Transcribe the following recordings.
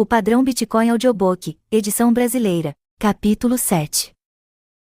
O padrão Bitcoin Audiobook, edição brasileira. Capítulo 7.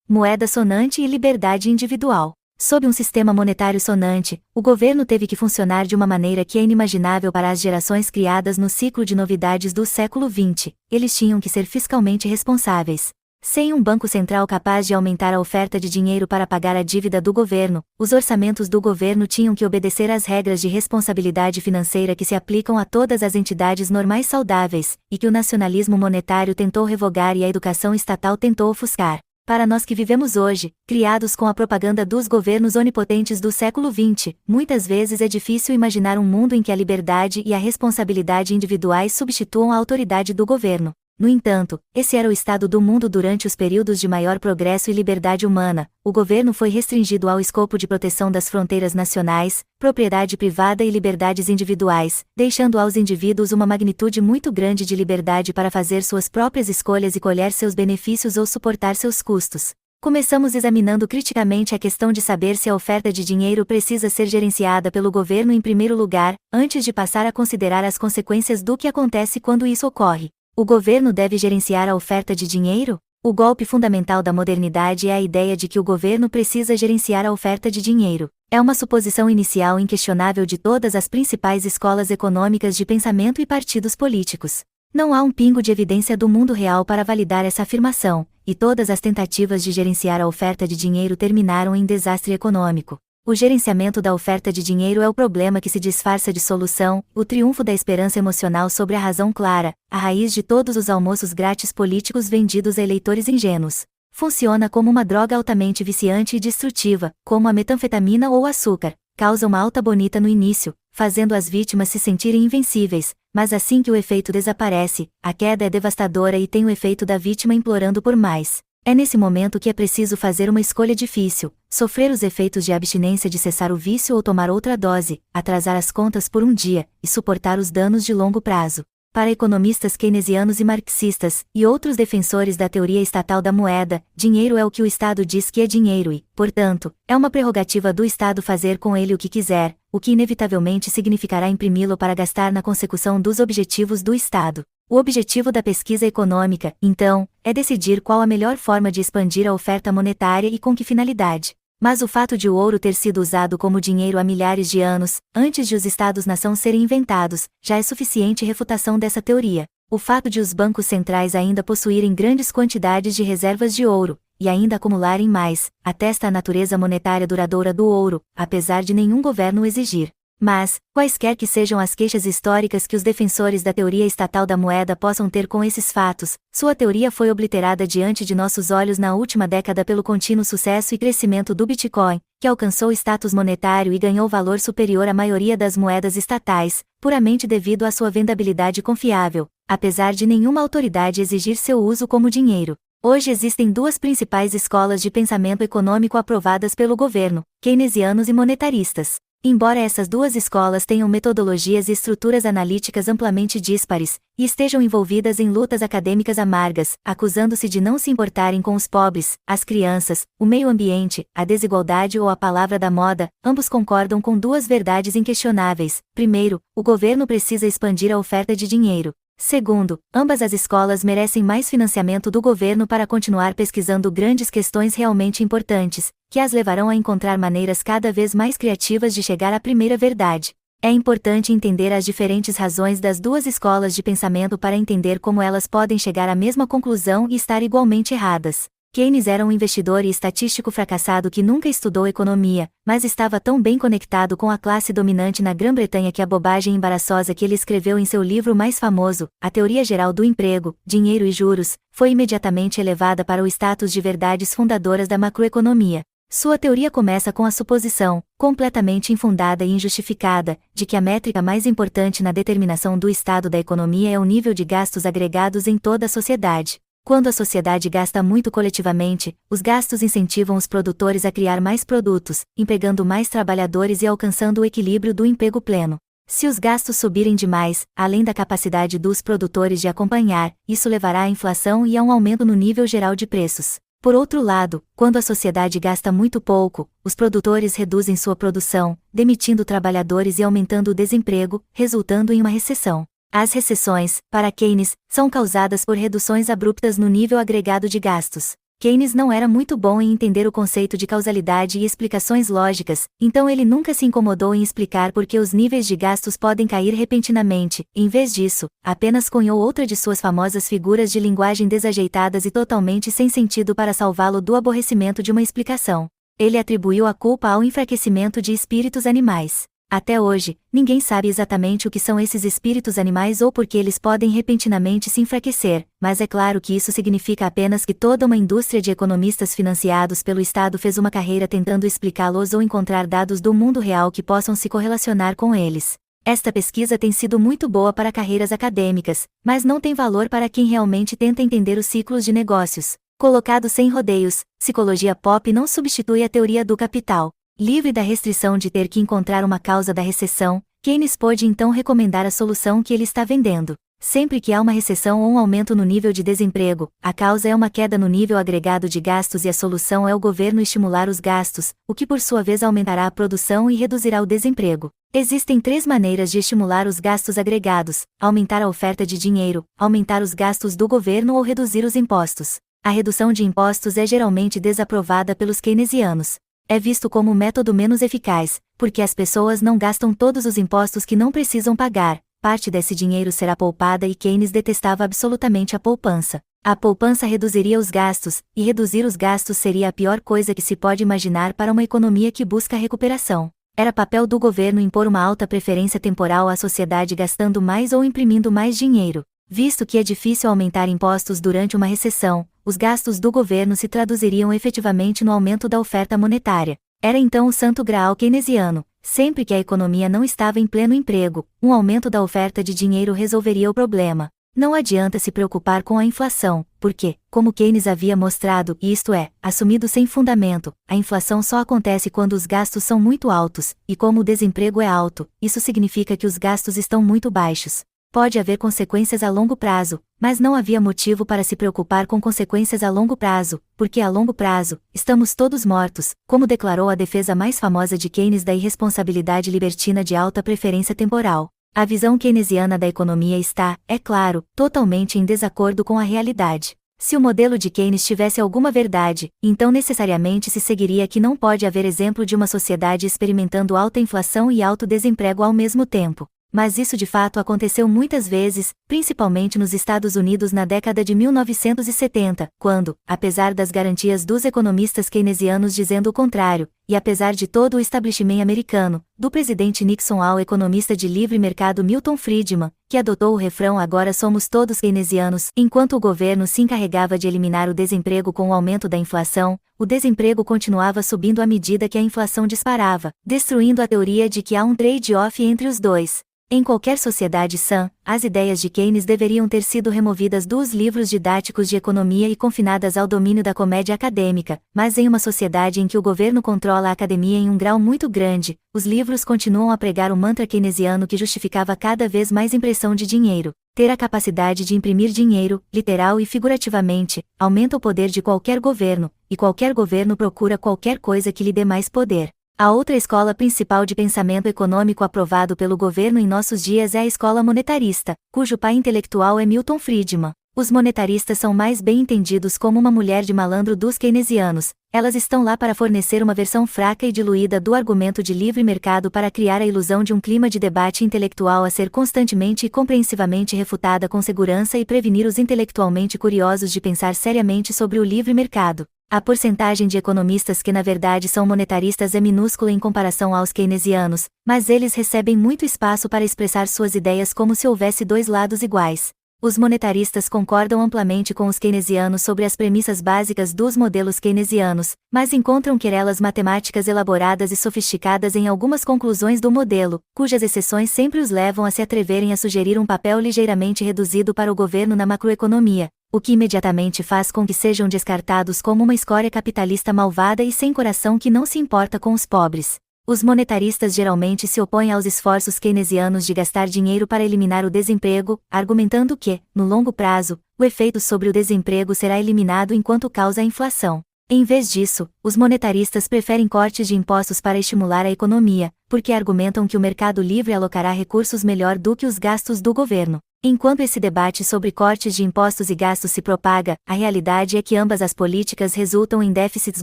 Moeda sonante e liberdade individual. Sob um sistema monetário sonante, o governo teve que funcionar de uma maneira que é inimaginável para as gerações criadas no ciclo de novidades do século XX. Eles tinham que ser fiscalmente responsáveis. Sem um banco central capaz de aumentar a oferta de dinheiro para pagar a dívida do governo, os orçamentos do governo tinham que obedecer às regras de responsabilidade financeira que se aplicam a todas as entidades normais saudáveis, e que o nacionalismo monetário tentou revogar e a educação estatal tentou ofuscar. Para nós que vivemos hoje, criados com a propaganda dos governos onipotentes do século XX, muitas vezes é difícil imaginar um mundo em que a liberdade e a responsabilidade individuais substituam a autoridade do governo. No entanto, esse era o estado do mundo durante os períodos de maior progresso e liberdade humana. O governo foi restringido ao escopo de proteção das fronteiras nacionais, propriedade privada e liberdades individuais, deixando aos indivíduos uma magnitude muito grande de liberdade para fazer suas próprias escolhas e colher seus benefícios ou suportar seus custos. Começamos examinando criticamente a questão de saber se a oferta de dinheiro precisa ser gerenciada pelo governo em primeiro lugar, antes de passar a considerar as consequências do que acontece quando isso ocorre. O governo deve gerenciar a oferta de dinheiro? O golpe fundamental da modernidade é a ideia de que o governo precisa gerenciar a oferta de dinheiro. É uma suposição inicial inquestionável de todas as principais escolas econômicas de pensamento e partidos políticos. Não há um pingo de evidência do mundo real para validar essa afirmação, e todas as tentativas de gerenciar a oferta de dinheiro terminaram em desastre econômico. O gerenciamento da oferta de dinheiro é o problema que se disfarça de solução, o triunfo da esperança emocional sobre a razão clara, a raiz de todos os almoços grátis políticos vendidos a eleitores ingênuos. Funciona como uma droga altamente viciante e destrutiva, como a metanfetamina ou o açúcar, causa uma alta bonita no início, fazendo as vítimas se sentirem invencíveis, mas assim que o efeito desaparece, a queda é devastadora e tem o efeito da vítima implorando por mais. É nesse momento que é preciso fazer uma escolha difícil, sofrer os efeitos de abstinência de cessar o vício ou tomar outra dose, atrasar as contas por um dia, e suportar os danos de longo prazo. Para economistas keynesianos e marxistas, e outros defensores da teoria estatal da moeda, dinheiro é o que o Estado diz que é dinheiro e, portanto, é uma prerrogativa do Estado fazer com ele o que quiser, o que inevitavelmente significará imprimi-lo para gastar na consecução dos objetivos do Estado. O objetivo da pesquisa econômica, então, é decidir qual a melhor forma de expandir a oferta monetária e com que finalidade. Mas o fato de o ouro ter sido usado como dinheiro há milhares de anos, antes de os Estados-nação serem inventados, já é suficiente refutação dessa teoria. O fato de os bancos centrais ainda possuírem grandes quantidades de reservas de ouro, e ainda acumularem mais, atesta a natureza monetária duradoura do ouro, apesar de nenhum governo o exigir. Mas, quaisquer que sejam as queixas históricas que os defensores da teoria estatal da moeda possam ter com esses fatos, sua teoria foi obliterada diante de nossos olhos na última década pelo contínuo sucesso e crescimento do Bitcoin, que alcançou status monetário e ganhou valor superior à maioria das moedas estatais, puramente devido à sua vendabilidade confiável, apesar de nenhuma autoridade exigir seu uso como dinheiro. Hoje existem duas principais escolas de pensamento econômico aprovadas pelo governo, keynesianos e monetaristas. Embora essas duas escolas tenham metodologias e estruturas analíticas amplamente díspares, e estejam envolvidas em lutas acadêmicas amargas, acusando-se de não se importarem com os pobres, as crianças, o meio ambiente, a desigualdade ou a palavra da moda, ambos concordam com duas verdades inquestionáveis. Primeiro, o governo precisa expandir a oferta de dinheiro. Segundo, ambas as escolas merecem mais financiamento do governo para continuar pesquisando grandes questões realmente importantes, que as levarão a encontrar maneiras cada vez mais criativas de chegar à primeira verdade. É importante entender as diferentes razões das duas escolas de pensamento para entender como elas podem chegar à mesma conclusão e estar igualmente erradas. Keynes era um investidor e estatístico fracassado que nunca estudou economia, mas estava tão bem conectado com a classe dominante na Grã-Bretanha que a bobagem embaraçosa que ele escreveu em seu livro mais famoso, A Teoria Geral do Emprego, Dinheiro e Juros, foi imediatamente elevada para o status de verdades fundadoras da macroeconomia. Sua teoria começa com a suposição, completamente infundada e injustificada, de que a métrica mais importante na determinação do estado da economia é o nível de gastos agregados em toda a sociedade. Quando a sociedade gasta muito coletivamente, os gastos incentivam os produtores a criar mais produtos, empregando mais trabalhadores e alcançando o equilíbrio do emprego pleno. Se os gastos subirem demais, além da capacidade dos produtores de acompanhar, isso levará à inflação e a um aumento no nível geral de preços. Por outro lado, quando a sociedade gasta muito pouco, os produtores reduzem sua produção, demitindo trabalhadores e aumentando o desemprego, resultando em uma recessão. As recessões, para Keynes, são causadas por reduções abruptas no nível agregado de gastos. Keynes não era muito bom em entender o conceito de causalidade e explicações lógicas, então ele nunca se incomodou em explicar por que os níveis de gastos podem cair repentinamente. Em vez disso, apenas cunhou outra de suas famosas figuras de linguagem desajeitadas e totalmente sem sentido para salvá-lo do aborrecimento de uma explicação. Ele atribuiu a culpa ao enfraquecimento de espíritos animais. Até hoje, ninguém sabe exatamente o que são esses espíritos animais ou por que eles podem repentinamente se enfraquecer, mas é claro que isso significa apenas que toda uma indústria de economistas financiados pelo Estado fez uma carreira tentando explicá-los ou encontrar dados do mundo real que possam se correlacionar com eles. Esta pesquisa tem sido muito boa para carreiras acadêmicas, mas não tem valor para quem realmente tenta entender os ciclos de negócios. Colocado sem rodeios, psicologia pop não substitui a teoria do capital. Livre da restrição de ter que encontrar uma causa da recessão, Keynes pôde então recomendar a solução que ele está vendendo. Sempre que há uma recessão ou um aumento no nível de desemprego, a causa é uma queda no nível agregado de gastos e a solução é o governo estimular os gastos, o que por sua vez aumentará a produção e reduzirá o desemprego. Existem 3 maneiras de estimular os gastos agregados: aumentar a oferta de dinheiro, aumentar os gastos do governo ou reduzir os impostos. A redução de impostos é geralmente desaprovada pelos keynesianos. É visto como o método menos eficaz, porque as pessoas não gastam todos os impostos que não precisam pagar, parte desse dinheiro será poupada e Keynes detestava absolutamente a poupança. A poupança reduziria os gastos, e reduzir os gastos seria a pior coisa que se pode imaginar para uma economia que busca recuperação. Era papel do governo impor uma alta preferência temporal à sociedade gastando mais ou imprimindo mais dinheiro. Visto que é difícil aumentar impostos durante uma recessão, os gastos do governo se traduziriam efetivamente no aumento da oferta monetária. Era então o santo graal keynesiano: sempre que a economia não estava em pleno emprego, um aumento da oferta de dinheiro resolveria o problema. Não adianta se preocupar com a inflação, porque, como Keynes havia mostrado, isto é, assumido sem fundamento, a inflação só acontece quando os gastos são muito altos, e como o desemprego é alto, isso significa que os gastos estão muito baixos. Pode haver consequências a longo prazo, mas não havia motivo para se preocupar com consequências a longo prazo, porque a longo prazo, estamos todos mortos, como declarou a defesa mais famosa de Keynes da irresponsabilidade libertina de alta preferência temporal. A visão keynesiana da economia está, é claro, totalmente em desacordo com a realidade. Se o modelo de Keynes tivesse alguma verdade, então necessariamente se seguiria que não pode haver exemplo de uma sociedade experimentando alta inflação e alto desemprego ao mesmo tempo. Mas isso de fato aconteceu muitas vezes, principalmente nos Estados Unidos na década de 1970, quando, apesar das garantias dos economistas keynesianos dizendo o contrário, e apesar de todo o establishment americano, do presidente Nixon ao economista de livre mercado Milton Friedman, que adotou o refrão "agora somos todos keynesianos", enquanto o governo se encarregava de eliminar o desemprego com o aumento da inflação, o desemprego continuava subindo à medida que a inflação disparava, destruindo a teoria de que há um trade-off entre os dois. Em qualquer sociedade sã, as ideias de Keynes deveriam ter sido removidas dos livros didáticos de economia e confinadas ao domínio da comédia acadêmica, mas em uma sociedade em que o governo controla a academia em um grau muito grande, os livros continuam a pregar o mantra keynesiano que justificava cada vez mais impressão de dinheiro. Ter a capacidade de imprimir dinheiro, literal e figurativamente, aumenta o poder de qualquer governo, e qualquer governo procura qualquer coisa que lhe dê mais poder. A outra escola principal de pensamento econômico aprovado pelo governo em nossos dias é a escola monetarista, cujo pai intelectual é Milton Friedman. Os monetaristas são mais bem entendidos como uma mulher de malandro dos keynesianos. Elas estão lá para fornecer uma versão fraca e diluída do argumento de livre mercado para criar a ilusão de um clima de debate intelectual a ser constantemente e compreensivamente refutada com segurança e prevenir os intelectualmente curiosos de pensar seriamente sobre o livre mercado. A porcentagem de economistas que na verdade são monetaristas é minúscula em comparação aos keynesianos, mas eles recebem muito espaço para expressar suas ideias como se houvesse 2 lados iguais. Os monetaristas concordam amplamente com os keynesianos sobre as premissas básicas dos modelos keynesianos, mas encontram querelas matemáticas elaboradas e sofisticadas em algumas conclusões do modelo, cujas exceções sempre os levam a se atreverem a sugerir um papel ligeiramente reduzido para o governo na macroeconomia, o que imediatamente faz com que sejam descartados como uma escória capitalista malvada e sem coração que não se importa com os pobres. Os monetaristas geralmente se opõem aos esforços keynesianos de gastar dinheiro para eliminar o desemprego, argumentando que, no longo prazo, o efeito sobre o desemprego será eliminado enquanto causa a inflação. Em vez disso, os monetaristas preferem cortes de impostos para estimular a economia, porque argumentam que o mercado livre alocará recursos melhor do que os gastos do governo. Enquanto esse debate sobre cortes de impostos e gastos se propaga, a realidade é que ambas as políticas resultam em déficits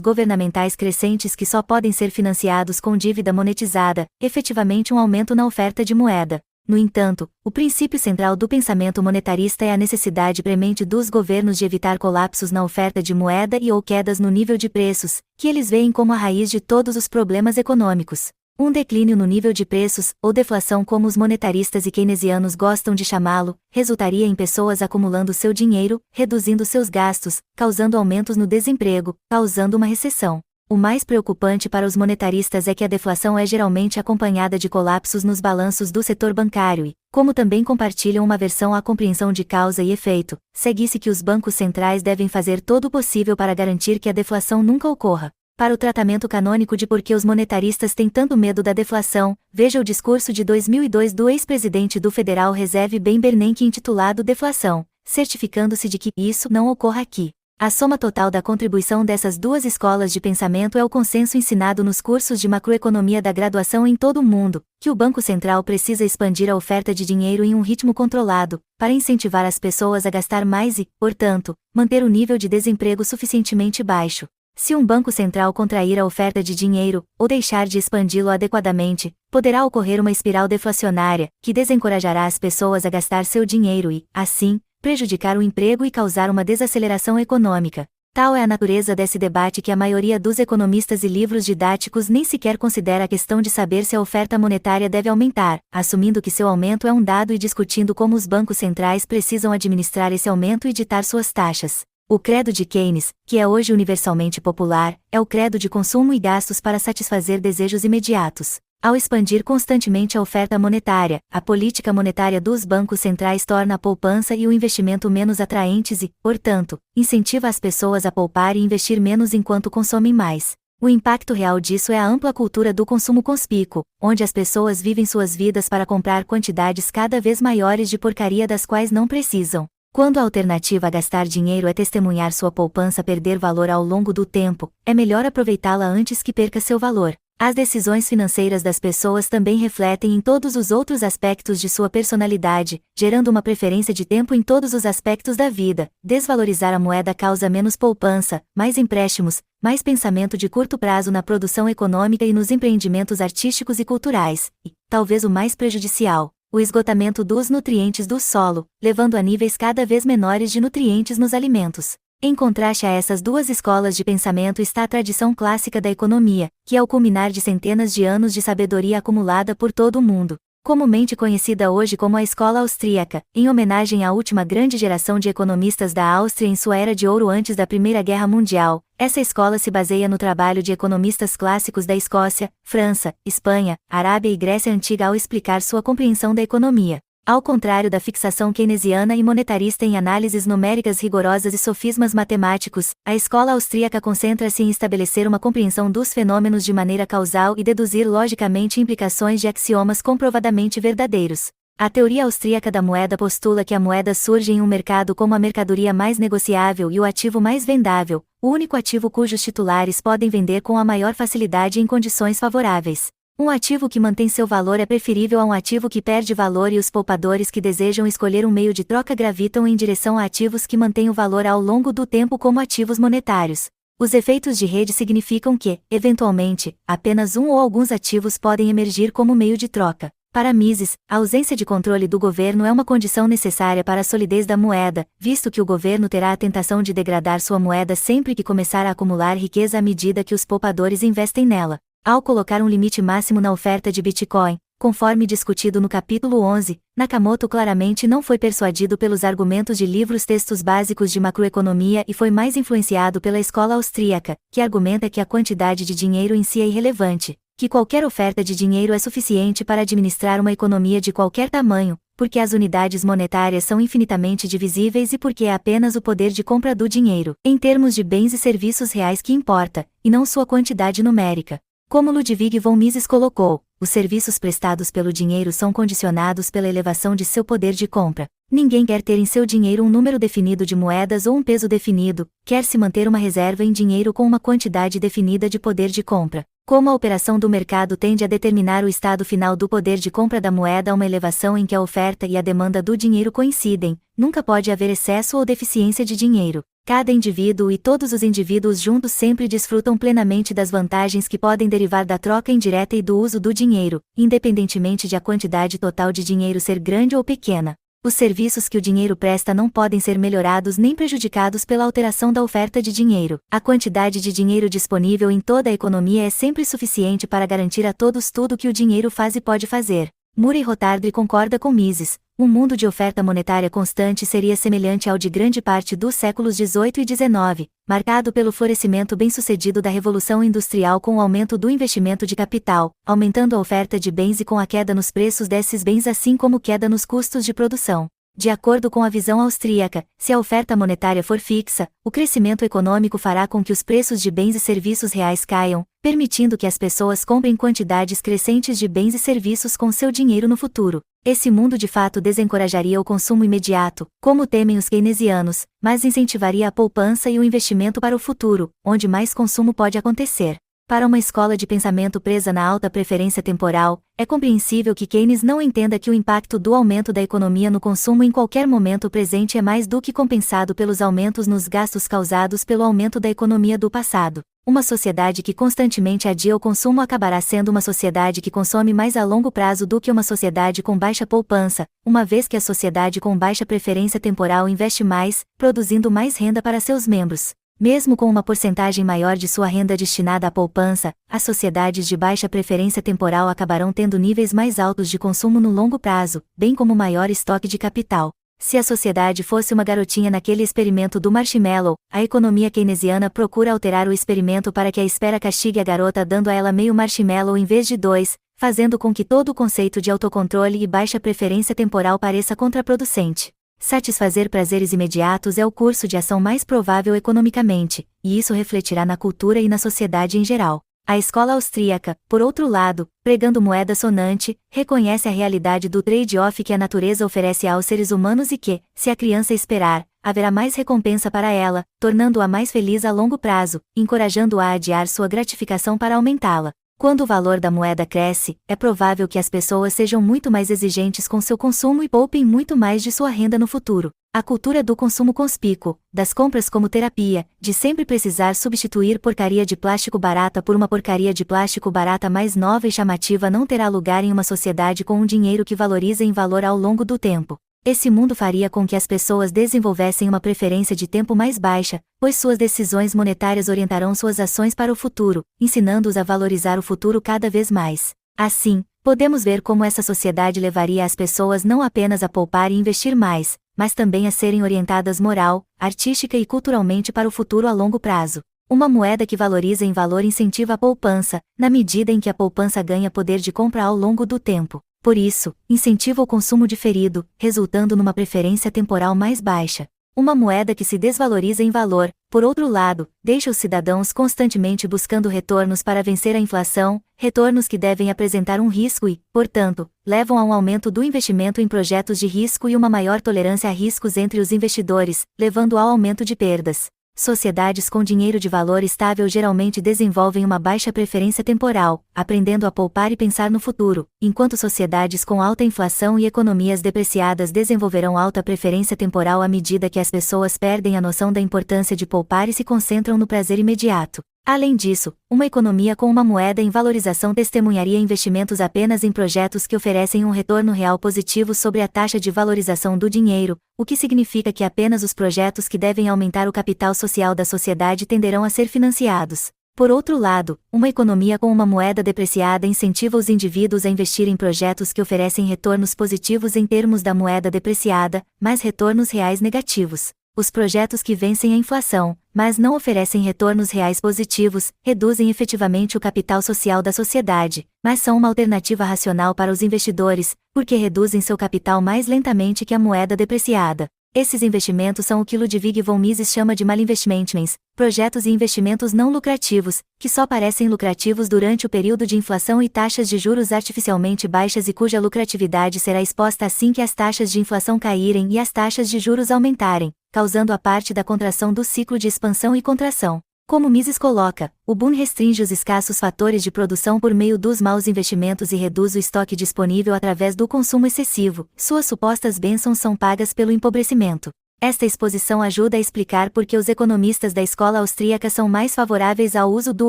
governamentais crescentes que só podem ser financiados com dívida monetizada, efetivamente um aumento na oferta de moeda. No entanto, o princípio central do pensamento monetarista é a necessidade premente dos governos de evitar colapsos na oferta de moeda e ou quedas no nível de preços, que eles veem como a raiz de todos os problemas econômicos. Um declínio no nível de preços, ou deflação como os monetaristas e keynesianos gostam de chamá-lo, resultaria em pessoas acumulando seu dinheiro, reduzindo seus gastos, causando aumentos no desemprego, causando uma recessão. O mais preocupante para os monetaristas é que a deflação é geralmente acompanhada de colapsos nos balanços do setor bancário e, como também compartilham uma versão à compreensão de causa e efeito, segue-se que os bancos centrais devem fazer todo o possível para garantir que a deflação nunca ocorra. Para o tratamento canônico de por que os monetaristas têm tanto medo da deflação, veja o discurso de 2002 do ex-presidente do Federal Reserve Ben Bernanke intitulado Deflação, certificando-se de que isso não ocorra aqui. A soma total da contribuição dessas duas escolas de pensamento é o consenso ensinado nos cursos de macroeconomia da graduação em todo o mundo, que o Banco Central precisa expandir a oferta de dinheiro em um ritmo controlado, para incentivar as pessoas a gastar mais e, portanto, manter o nível de desemprego suficientemente baixo. Se um banco central contrair a oferta de dinheiro, ou deixar de expandi-lo adequadamente, poderá ocorrer uma espiral deflacionária, que desencorajará as pessoas a gastar seu dinheiro e, assim, prejudicar o emprego e causar uma desaceleração econômica. Tal é a natureza desse debate que a maioria dos economistas e livros didáticos nem sequer considera a questão de saber se a oferta monetária deve aumentar, assumindo que seu aumento é um dado e discutindo como os bancos centrais precisam administrar esse aumento e ditar suas taxas. O credo de Keynes, que é hoje universalmente popular, é o credo de consumo e gastos para satisfazer desejos imediatos. Ao expandir constantemente a oferta monetária, a política monetária dos bancos centrais torna a poupança e o investimento menos atraentes e, portanto, incentiva as pessoas a poupar e investir menos enquanto consomem mais. O impacto real disso é a ampla cultura do consumo conspícuo, onde as pessoas vivem suas vidas para comprar quantidades cada vez maiores de porcaria das quais não precisam. Quando a alternativa a gastar dinheiro é testemunhar sua poupança perder valor ao longo do tempo, é melhor aproveitá-la antes que perca seu valor. As decisões financeiras das pessoas também refletem em todos os outros aspectos de sua personalidade, gerando uma preferência de tempo em todos os aspectos da vida. Desvalorizar a moeda causa menos poupança, mais empréstimos, mais pensamento de curto prazo na produção econômica e nos empreendimentos artísticos e culturais, e, talvez o mais prejudicial, o esgotamento dos nutrientes do solo, levando a níveis cada vez menores de nutrientes nos alimentos. Em contraste a essas duas escolas de pensamento está a tradição clássica da economia, que é o culminar de centenas de anos de sabedoria acumulada por todo o mundo. Comumente conhecida hoje como a Escola Austríaca, em homenagem à última grande geração de economistas da Áustria em sua era de ouro antes da Primeira Guerra Mundial, essa escola se baseia no trabalho de economistas clássicos da Escócia, França, Espanha, Arábia e Grécia Antiga ao explicar sua compreensão da economia. Ao contrário da fixação keynesiana e monetarista em análises numéricas rigorosas e sofismas matemáticos, a escola austríaca concentra-se em estabelecer uma compreensão dos fenômenos de maneira causal e deduzir logicamente implicações de axiomas comprovadamente verdadeiros. A teoria austríaca da moeda postula que a moeda surge em um mercado como a mercadoria mais negociável e o ativo mais vendável, o único ativo cujos titulares podem vender com a maior facilidade em condições favoráveis. Um ativo que mantém seu valor é preferível a um ativo que perde valor e os poupadores que desejam escolher um meio de troca gravitam em direção a ativos que mantêm o valor ao longo do tempo como ativos monetários. Os efeitos de rede significam que, eventualmente, apenas um ou alguns ativos podem emergir como meio de troca. Para Mises, a ausência de controle do governo é uma condição necessária para a solidez da moeda, visto que o governo terá a tentação de degradar sua moeda sempre que começar a acumular riqueza à medida que os poupadores investem nela. Ao colocar um limite máximo na oferta de Bitcoin, conforme discutido no capítulo 11, Nakamoto claramente não foi persuadido pelos argumentos de livros-textos básicos de macroeconomia e foi mais influenciado pela escola austríaca, que argumenta que a quantidade de dinheiro em si é irrelevante, que qualquer oferta de dinheiro é suficiente para administrar uma economia de qualquer tamanho, porque as unidades monetárias são infinitamente divisíveis e porque é apenas o poder de compra do dinheiro, em termos de bens e serviços reais que importa, e não sua quantidade numérica. Como Ludwig von Mises colocou, os serviços prestados pelo dinheiro são condicionados pela elevação de seu poder de compra. Ninguém quer ter em seu dinheiro um número definido de moedas ou um peso definido, quer-se manter uma reserva em dinheiro com uma quantidade definida de poder de compra. Como a operação do mercado tende a determinar o estado final do poder de compra da moeda a uma elevação em que a oferta e a demanda do dinheiro coincidem, nunca pode haver excesso ou deficiência de dinheiro. Cada indivíduo e todos os indivíduos juntos sempre desfrutam plenamente das vantagens que podem derivar da troca indireta e do uso do dinheiro, independentemente de a quantidade total de dinheiro ser grande ou pequena. Os serviços que o dinheiro presta não podem ser melhorados nem prejudicados pela alteração da oferta de dinheiro. A quantidade de dinheiro disponível em toda a economia é sempre suficiente para garantir a todos tudo que o dinheiro faz e pode fazer. Murray Rothbard concorda com Mises. Um mundo de oferta monetária constante seria semelhante ao de grande parte dos séculos XVIII e XIX, marcado pelo florescimento bem-sucedido da Revolução Industrial com o aumento do investimento de capital, aumentando a oferta de bens e com a queda nos preços desses bens assim como queda nos custos de produção. De acordo com a visão austríaca, se a oferta monetária for fixa, o crescimento econômico fará com que os preços de bens e serviços reais caiam, permitindo que as pessoas comprem quantidades crescentes de bens e serviços com seu dinheiro no futuro. Esse mundo de fato desencorajaria o consumo imediato, como temem os keynesianos, mas incentivaria a poupança e o investimento para o futuro, onde mais consumo pode acontecer. Para uma escola de pensamento presa na alta preferência temporal, é compreensível que Keynes não entenda que o impacto do aumento da economia no consumo em qualquer momento presente é mais do que compensado pelos aumentos nos gastos causados pelo aumento da economia do passado. Uma sociedade que constantemente adia o consumo acabará sendo uma sociedade que consome mais a longo prazo do que uma sociedade com baixa poupança, uma vez que a sociedade com baixa preferência temporal investe mais, produzindo mais renda para seus membros. Mesmo com uma porcentagem maior de sua renda destinada à poupança, as sociedades de baixa preferência temporal acabarão tendo níveis mais altos de consumo no longo prazo, bem como maior estoque de capital. Se a sociedade fosse uma garotinha naquele experimento do marshmallow, a economia keynesiana procura alterar o experimento para que a espera castigue a garota dando a ela meio marshmallow em vez de 2, fazendo com que todo o conceito de autocontrole e baixa preferência temporal pareça contraproducente. Satisfazer prazeres imediatos é o curso de ação mais provável economicamente, e isso refletirá na cultura e na sociedade em geral. A escola austríaca, por outro lado, pregando moeda sonante, reconhece a realidade do trade-off que a natureza oferece aos seres humanos e que, se a criança esperar, haverá mais recompensa para ela, tornando-a mais feliz a longo prazo, encorajando-a a adiar sua gratificação para aumentá-la. Quando o valor da moeda cresce, é provável que as pessoas sejam muito mais exigentes com seu consumo e poupem muito mais de sua renda no futuro. A cultura do consumo conspícuo, das compras como terapia, de sempre precisar substituir porcaria de plástico barata por uma porcaria de plástico barata mais nova e chamativa não terá lugar em uma sociedade com um dinheiro que valoriza em valor ao longo do tempo. Esse mundo faria com que as pessoas desenvolvessem uma preferência de tempo mais baixa, pois suas decisões monetárias orientarão suas ações para o futuro, ensinando-os a valorizar o futuro cada vez mais. Assim, podemos ver como essa sociedade levaria as pessoas não apenas a poupar e investir mais, mas também a serem orientadas moral, artística e culturalmente para o futuro a longo prazo. Uma moeda que valoriza em valor incentiva a poupança, na medida em que a poupança ganha poder de compra ao longo do tempo. Por isso, incentiva o consumo diferido, resultando numa preferência temporal mais baixa. Uma moeda que se desvaloriza em valor, por outro lado, deixa os cidadãos constantemente buscando retornos para vencer a inflação, retornos que devem apresentar um risco e, portanto, levam a um aumento do investimento em projetos de risco e uma maior tolerância a riscos entre os investidores, levando ao aumento de perdas. Sociedades com dinheiro de valor estável geralmente desenvolvem uma baixa preferência temporal, aprendendo a poupar e pensar no futuro, enquanto sociedades com alta inflação e economias depreciadas desenvolverão alta preferência temporal à medida que as pessoas perdem a noção da importância de poupar e se concentram no prazer imediato. Além disso, uma economia com uma moeda em valorização testemunharia investimentos apenas em projetos que oferecem um retorno real positivo sobre a taxa de valorização do dinheiro, o que significa que apenas os projetos que devem aumentar o capital social da sociedade tenderão a ser financiados. Por outro lado, uma economia com uma moeda depreciada incentiva os indivíduos a investir em projetos que oferecem retornos positivos em termos da moeda depreciada, mas retornos reais negativos. Os projetos que vencem a inflação, mas não oferecem retornos reais positivos, reduzem efetivamente o capital social da sociedade, mas são uma alternativa racional para os investidores, porque reduzem seu capital mais lentamente que a moeda depreciada. Esses investimentos são o que Ludwig von Mises chama de malinvestments, projetos e investimentos não lucrativos, que só parecem lucrativos durante o período de inflação e taxas de juros artificialmente baixas e cuja lucratividade será exposta assim que as taxas de inflação caírem e as taxas de juros aumentarem, causando a parte da contração do ciclo de expansão e contração. Como Mises coloca, o boom restringe os escassos fatores de produção por meio dos maus investimentos e reduz o estoque disponível através do consumo excessivo. Suas supostas bênçãos são pagas pelo empobrecimento. Esta exposição ajuda a explicar por que os economistas da escola austríaca são mais favoráveis ao uso do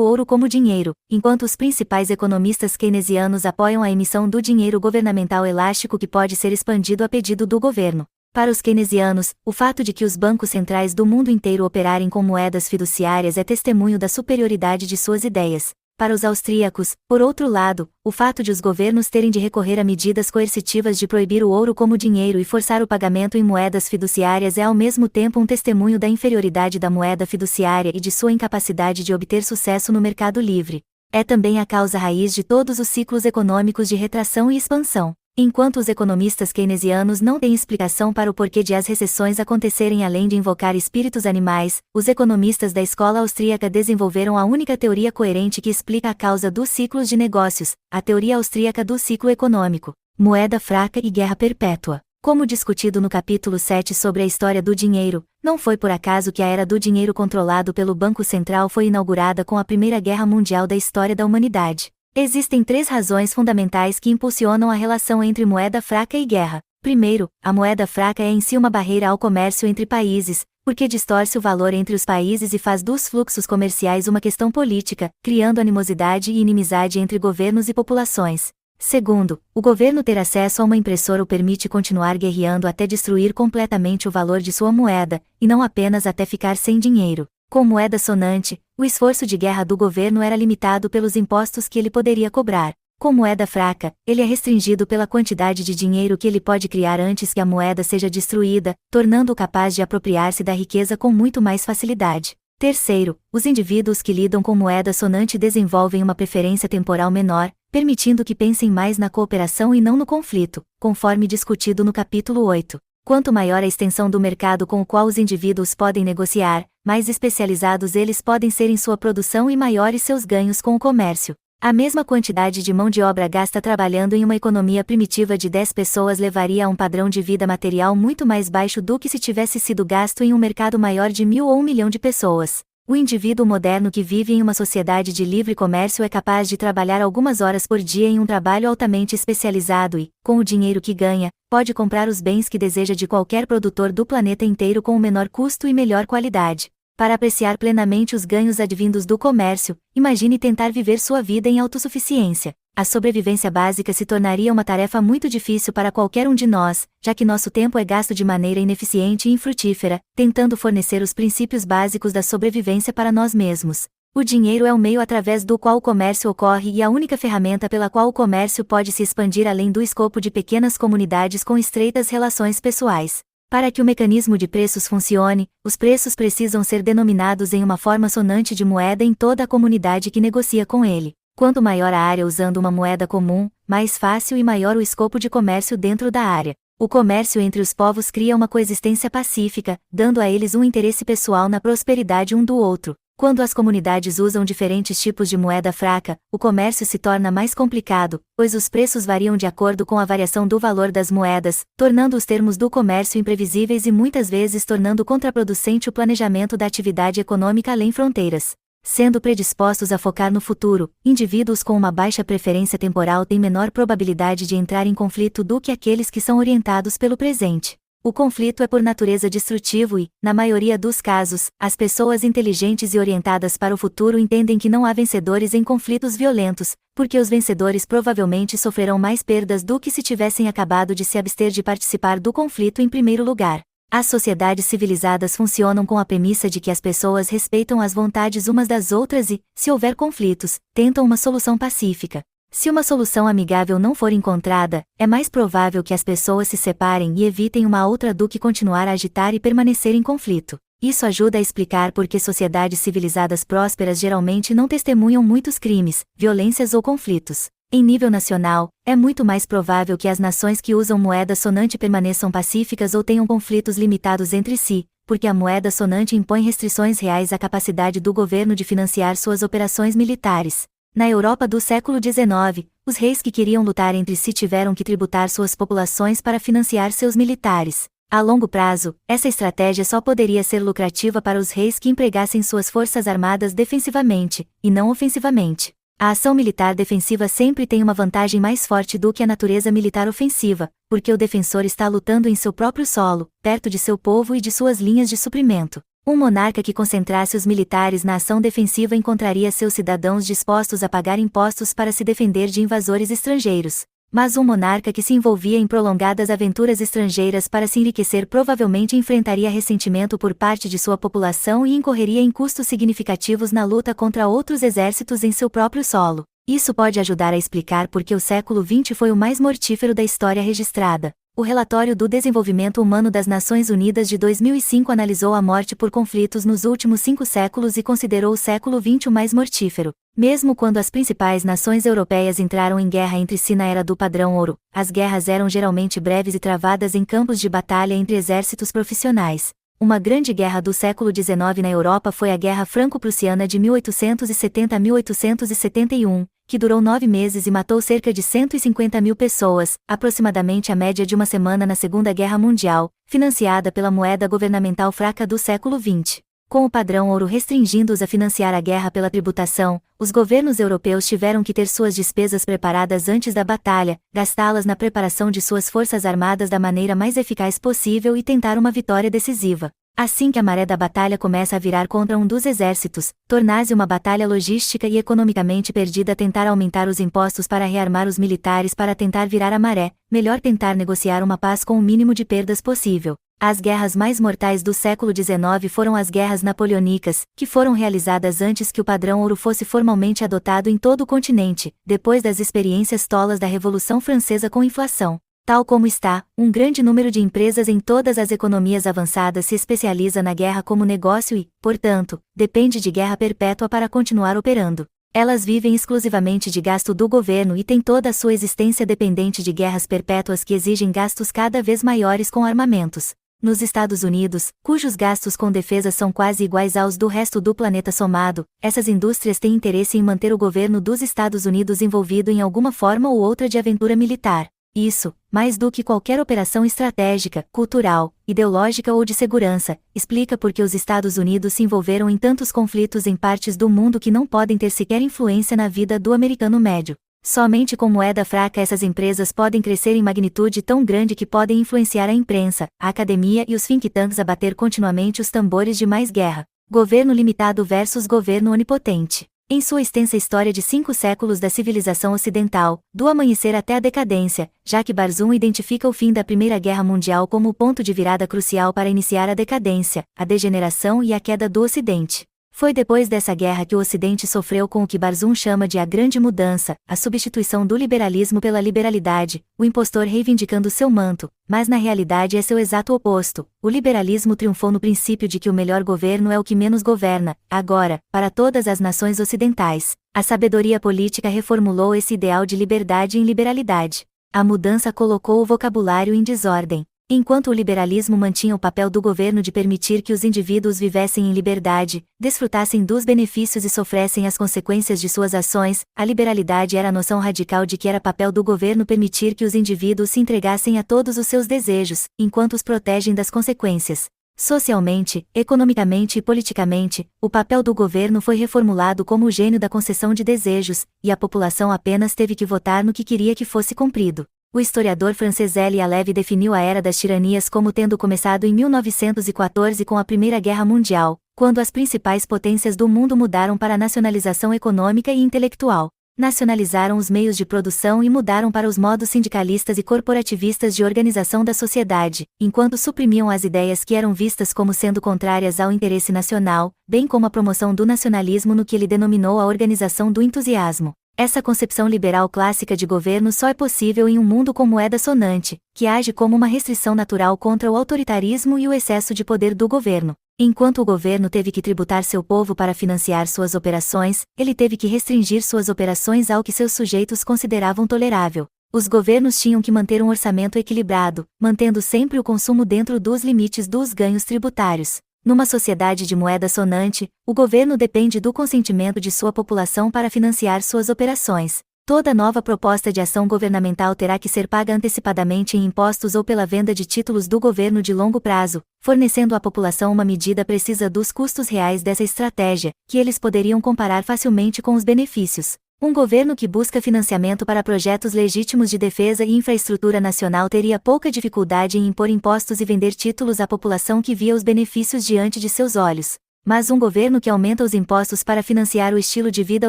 ouro como dinheiro, enquanto os principais economistas keynesianos apoiam a emissão do dinheiro governamental elástico que pode ser expandido a pedido do governo. Para os keynesianos, o fato de que os bancos centrais do mundo inteiro operarem com moedas fiduciárias é testemunho da superioridade de suas ideias. Para os austríacos, por outro lado, o fato de os governos terem de recorrer a medidas coercitivas de proibir o ouro como dinheiro e forçar o pagamento em moedas fiduciárias é ao mesmo tempo um testemunho da inferioridade da moeda fiduciária e de sua incapacidade de obter sucesso no mercado livre. É também a causa raiz de todos os ciclos econômicos de retração e expansão. Enquanto os economistas keynesianos não têm explicação para o porquê de as recessões acontecerem além de invocar espíritos animais, os economistas da escola austríaca desenvolveram a única teoria coerente que explica a causa dos ciclos de negócios, a teoria austríaca do ciclo econômico, moeda fraca e guerra perpétua. Como discutido no capítulo 7 sobre a história do dinheiro, não foi por acaso que a era do dinheiro controlado pelo Banco Central foi inaugurada com a Primeira Guerra Mundial da história da humanidade. Existem 3 razões fundamentais que impulsionam a relação entre moeda fraca e guerra. Primeiro, a moeda fraca é em si uma barreira ao comércio entre países, porque distorce o valor entre os países e faz dos fluxos comerciais uma questão política, criando animosidade e inimizade entre governos e populações. Segundo, o governo ter acesso a uma impressora o permite continuar guerreando até destruir completamente o valor de sua moeda, e não apenas até ficar sem dinheiro. Com moeda sonante, o esforço de guerra do governo era limitado pelos impostos que ele poderia cobrar. Com moeda fraca, ele é restringido pela quantidade de dinheiro que ele pode criar antes que a moeda seja destruída, tornando-o capaz de apropriar-se da riqueza com muito mais facilidade. Terceiro, os indivíduos que lidam com moeda sonante desenvolvem uma preferência temporal menor, permitindo que pensem mais na cooperação e não no conflito, conforme discutido no capítulo 8. Quanto maior a extensão do mercado com o qual os indivíduos podem negociar, mais especializados eles podem ser em sua produção e maiores seus ganhos com o comércio. A mesma quantidade de mão de obra gasta trabalhando em uma economia primitiva de 10 pessoas levaria a um padrão de vida material muito mais baixo do que se tivesse sido gasto em um mercado maior de 1.000 ou 1 milhão de pessoas. O indivíduo moderno que vive em uma sociedade de livre comércio é capaz de trabalhar algumas horas por dia em um trabalho altamente especializado e, com o dinheiro que ganha, pode comprar os bens que deseja de qualquer produtor do planeta inteiro com o menor custo e melhor qualidade. Para apreciar plenamente os ganhos advindos do comércio, imagine tentar viver sua vida em autossuficiência. A sobrevivência básica se tornaria uma tarefa muito difícil para qualquer um de nós, já que nosso tempo é gasto de maneira ineficiente e infrutífera, tentando fornecer os princípios básicos da sobrevivência para nós mesmos. O dinheiro é o meio através do qual o comércio ocorre e a única ferramenta pela qual o comércio pode se expandir além do escopo de pequenas comunidades com estreitas relações pessoais. Para que o mecanismo de preços funcione, os preços precisam ser denominados em uma forma sonante de moeda em toda a comunidade que negocia com ele. Quanto maior a área usando uma moeda comum, mais fácil e maior o escopo de comércio dentro da área. O comércio entre os povos cria uma coexistência pacífica, dando a eles um interesse pessoal na prosperidade um do outro. Quando as comunidades usam diferentes tipos de moeda fraca, o comércio se torna mais complicado, pois os preços variam de acordo com a variação do valor das moedas, tornando os termos do comércio imprevisíveis e muitas vezes tornando contraproducente o planejamento da atividade econômica além fronteiras. Sendo predispostos a focar no futuro, indivíduos com uma baixa preferência temporal têm menor probabilidade de entrar em conflito do que aqueles que são orientados pelo presente. O conflito é por natureza destrutivo e, na maioria dos casos, as pessoas inteligentes e orientadas para o futuro entendem que não há vencedores em conflitos violentos, porque os vencedores provavelmente sofrerão mais perdas do que se tivessem acabado de se abster de participar do conflito em primeiro lugar. As sociedades civilizadas funcionam com a premissa de que as pessoas respeitam as vontades umas das outras e, se houver conflitos, tentam uma solução pacífica. Se uma solução amigável não for encontrada, é mais provável que as pessoas se separem e evitem uma outra do que continuar a agitar e permanecer em conflito. Isso ajuda a explicar por que sociedades civilizadas prósperas geralmente não testemunham muitos crimes, violências ou conflitos. Em nível nacional, é muito mais provável que as nações que usam moeda sonante permaneçam pacíficas ou tenham conflitos limitados entre si, porque a moeda sonante impõe restrições reais à capacidade do governo de financiar suas operações militares. Na Europa do século XIX, os reis que queriam lutar entre si tiveram que tributar suas populações para financiar seus militares. A longo prazo, essa estratégia só poderia ser lucrativa para os reis que empregassem suas forças armadas defensivamente, e não ofensivamente. A ação militar defensiva sempre tem uma vantagem mais forte do que a natureza militar ofensiva, porque o defensor está lutando em seu próprio solo, perto de seu povo e de suas linhas de suprimento. Um monarca que concentrasse os militares na ação defensiva encontraria seus cidadãos dispostos a pagar impostos para se defender de invasores estrangeiros. Mas um monarca que se envolvia em prolongadas aventuras estrangeiras para se enriquecer provavelmente enfrentaria ressentimento por parte de sua população e incorreria em custos significativos na luta contra outros exércitos em seu próprio solo. Isso pode ajudar a explicar por que o século XX foi o mais mortífero da história registrada. O relatório do Desenvolvimento Humano das Nações Unidas de 2005 analisou a morte por conflitos nos últimos 5 séculos e considerou o século XX o mais mortífero. Mesmo quando as principais nações europeias entraram em guerra entre si na era do padrão ouro, as guerras eram geralmente breves e travadas em campos de batalha entre exércitos profissionais. Uma grande guerra do século XIX na Europa foi a Guerra Franco-Prussiana de 1870 a 1871, que durou 9 meses e matou cerca de 150 mil pessoas, aproximadamente a média de uma semana na Segunda Guerra Mundial, financiada pela moeda governamental fraca do século XX. Com o padrão ouro restringindo-os a financiar a guerra pela tributação, os governos europeus tiveram que ter suas despesas preparadas antes da batalha, gastá-las na preparação de suas forças armadas da maneira mais eficaz possível e tentar uma vitória decisiva. Assim que a maré da batalha começa a virar contra um dos exércitos, tornar-se uma batalha logística e economicamente perdida. Tentar aumentar os impostos para rearmar os militares para tentar virar a maré, melhor tentar negociar uma paz com o mínimo de perdas possível. As guerras mais mortais do século XIX foram as guerras napoleônicas, que foram realizadas antes que o padrão ouro fosse formalmente adotado em todo o continente, depois das experiências tolas da Revolução Francesa com inflação. Tal como está, um grande número de empresas em todas as economias avançadas se especializa na guerra como negócio e, portanto, depende de guerra perpétua para continuar operando. Elas vivem exclusivamente de gasto do governo e têm toda a sua existência dependente de guerras perpétuas que exigem gastos cada vez maiores com armamentos. Nos Estados Unidos, cujos gastos com defesa são quase iguais aos do resto do planeta somado, essas indústrias têm interesse em manter o governo dos Estados Unidos envolvido em alguma forma ou outra de aventura militar. Isso, mais do que qualquer operação estratégica, cultural, ideológica ou de segurança, explica por que os Estados Unidos se envolveram em tantos conflitos em partes do mundo que não podem ter sequer influência na vida do americano médio. Somente com moeda fraca essas empresas podem crescer em magnitude tão grande que podem influenciar a imprensa, a academia e os think tanks a bater continuamente os tambores de mais guerra. Governo limitado versus governo onipotente. Em sua extensa história de 5 séculos da civilização ocidental, do amanhecer até a decadência, Jacques Barzun identifica o fim da Primeira Guerra Mundial como o ponto de virada crucial para iniciar a decadência, a degeneração e a queda do Ocidente. Foi depois dessa guerra que o Ocidente sofreu com o que Barzun chama de a Grande Mudança, a substituição do liberalismo pela liberalidade, o impostor reivindicando seu manto, mas na realidade é seu exato oposto. O liberalismo triunfou no princípio de que o melhor governo é o que menos governa, agora, para todas as nações ocidentais. A sabedoria política reformulou esse ideal de liberdade em liberalidade. A mudança colocou o vocabulário em desordem. Enquanto o liberalismo mantinha o papel do governo de permitir que os indivíduos vivessem em liberdade, desfrutassem dos benefícios e sofressem as consequências de suas ações, a liberalidade era a noção radical de que era papel do governo permitir que os indivíduos se entregassem a todos os seus desejos, enquanto os protegem das consequências. Socialmente, economicamente e politicamente, o papel do governo foi reformulado como o gênio da concessão de desejos, e a população apenas teve que votar no que queria que fosse cumprido. O historiador francês Elie Aleve definiu a Era das Tiranias como tendo começado em 1914 com a Primeira Guerra Mundial, quando as principais potências do mundo mudaram para a nacionalização econômica e intelectual. Nacionalizaram os meios de produção e mudaram para os modos sindicalistas e corporativistas de organização da sociedade, enquanto suprimiam as ideias que eram vistas como sendo contrárias ao interesse nacional, bem como a promoção do nacionalismo no que ele denominou a organização do entusiasmo. Essa concepção liberal clássica de governo só é possível em um mundo com moeda sonante, que age como uma restrição natural contra o autoritarismo e o excesso de poder do governo. Enquanto o governo teve que tributar seu povo para financiar suas operações, ele teve que restringir suas operações ao que seus sujeitos consideravam tolerável. Os governos tinham que manter um orçamento equilibrado, mantendo sempre o consumo dentro dos limites dos ganhos tributários. Numa sociedade de moeda sonante, o governo depende do consentimento de sua população para financiar suas operações. Toda nova proposta de ação governamental terá que ser paga antecipadamente em impostos ou pela venda de títulos do governo de longo prazo, fornecendo à população uma medida precisa dos custos reais dessa estratégia, que eles poderiam comparar facilmente com os benefícios. Um governo que busca financiamento para projetos legítimos de defesa e infraestrutura nacional teria pouca dificuldade em impor impostos e vender títulos à população que via os benefícios diante de seus olhos. Mas um governo que aumenta os impostos para financiar o estilo de vida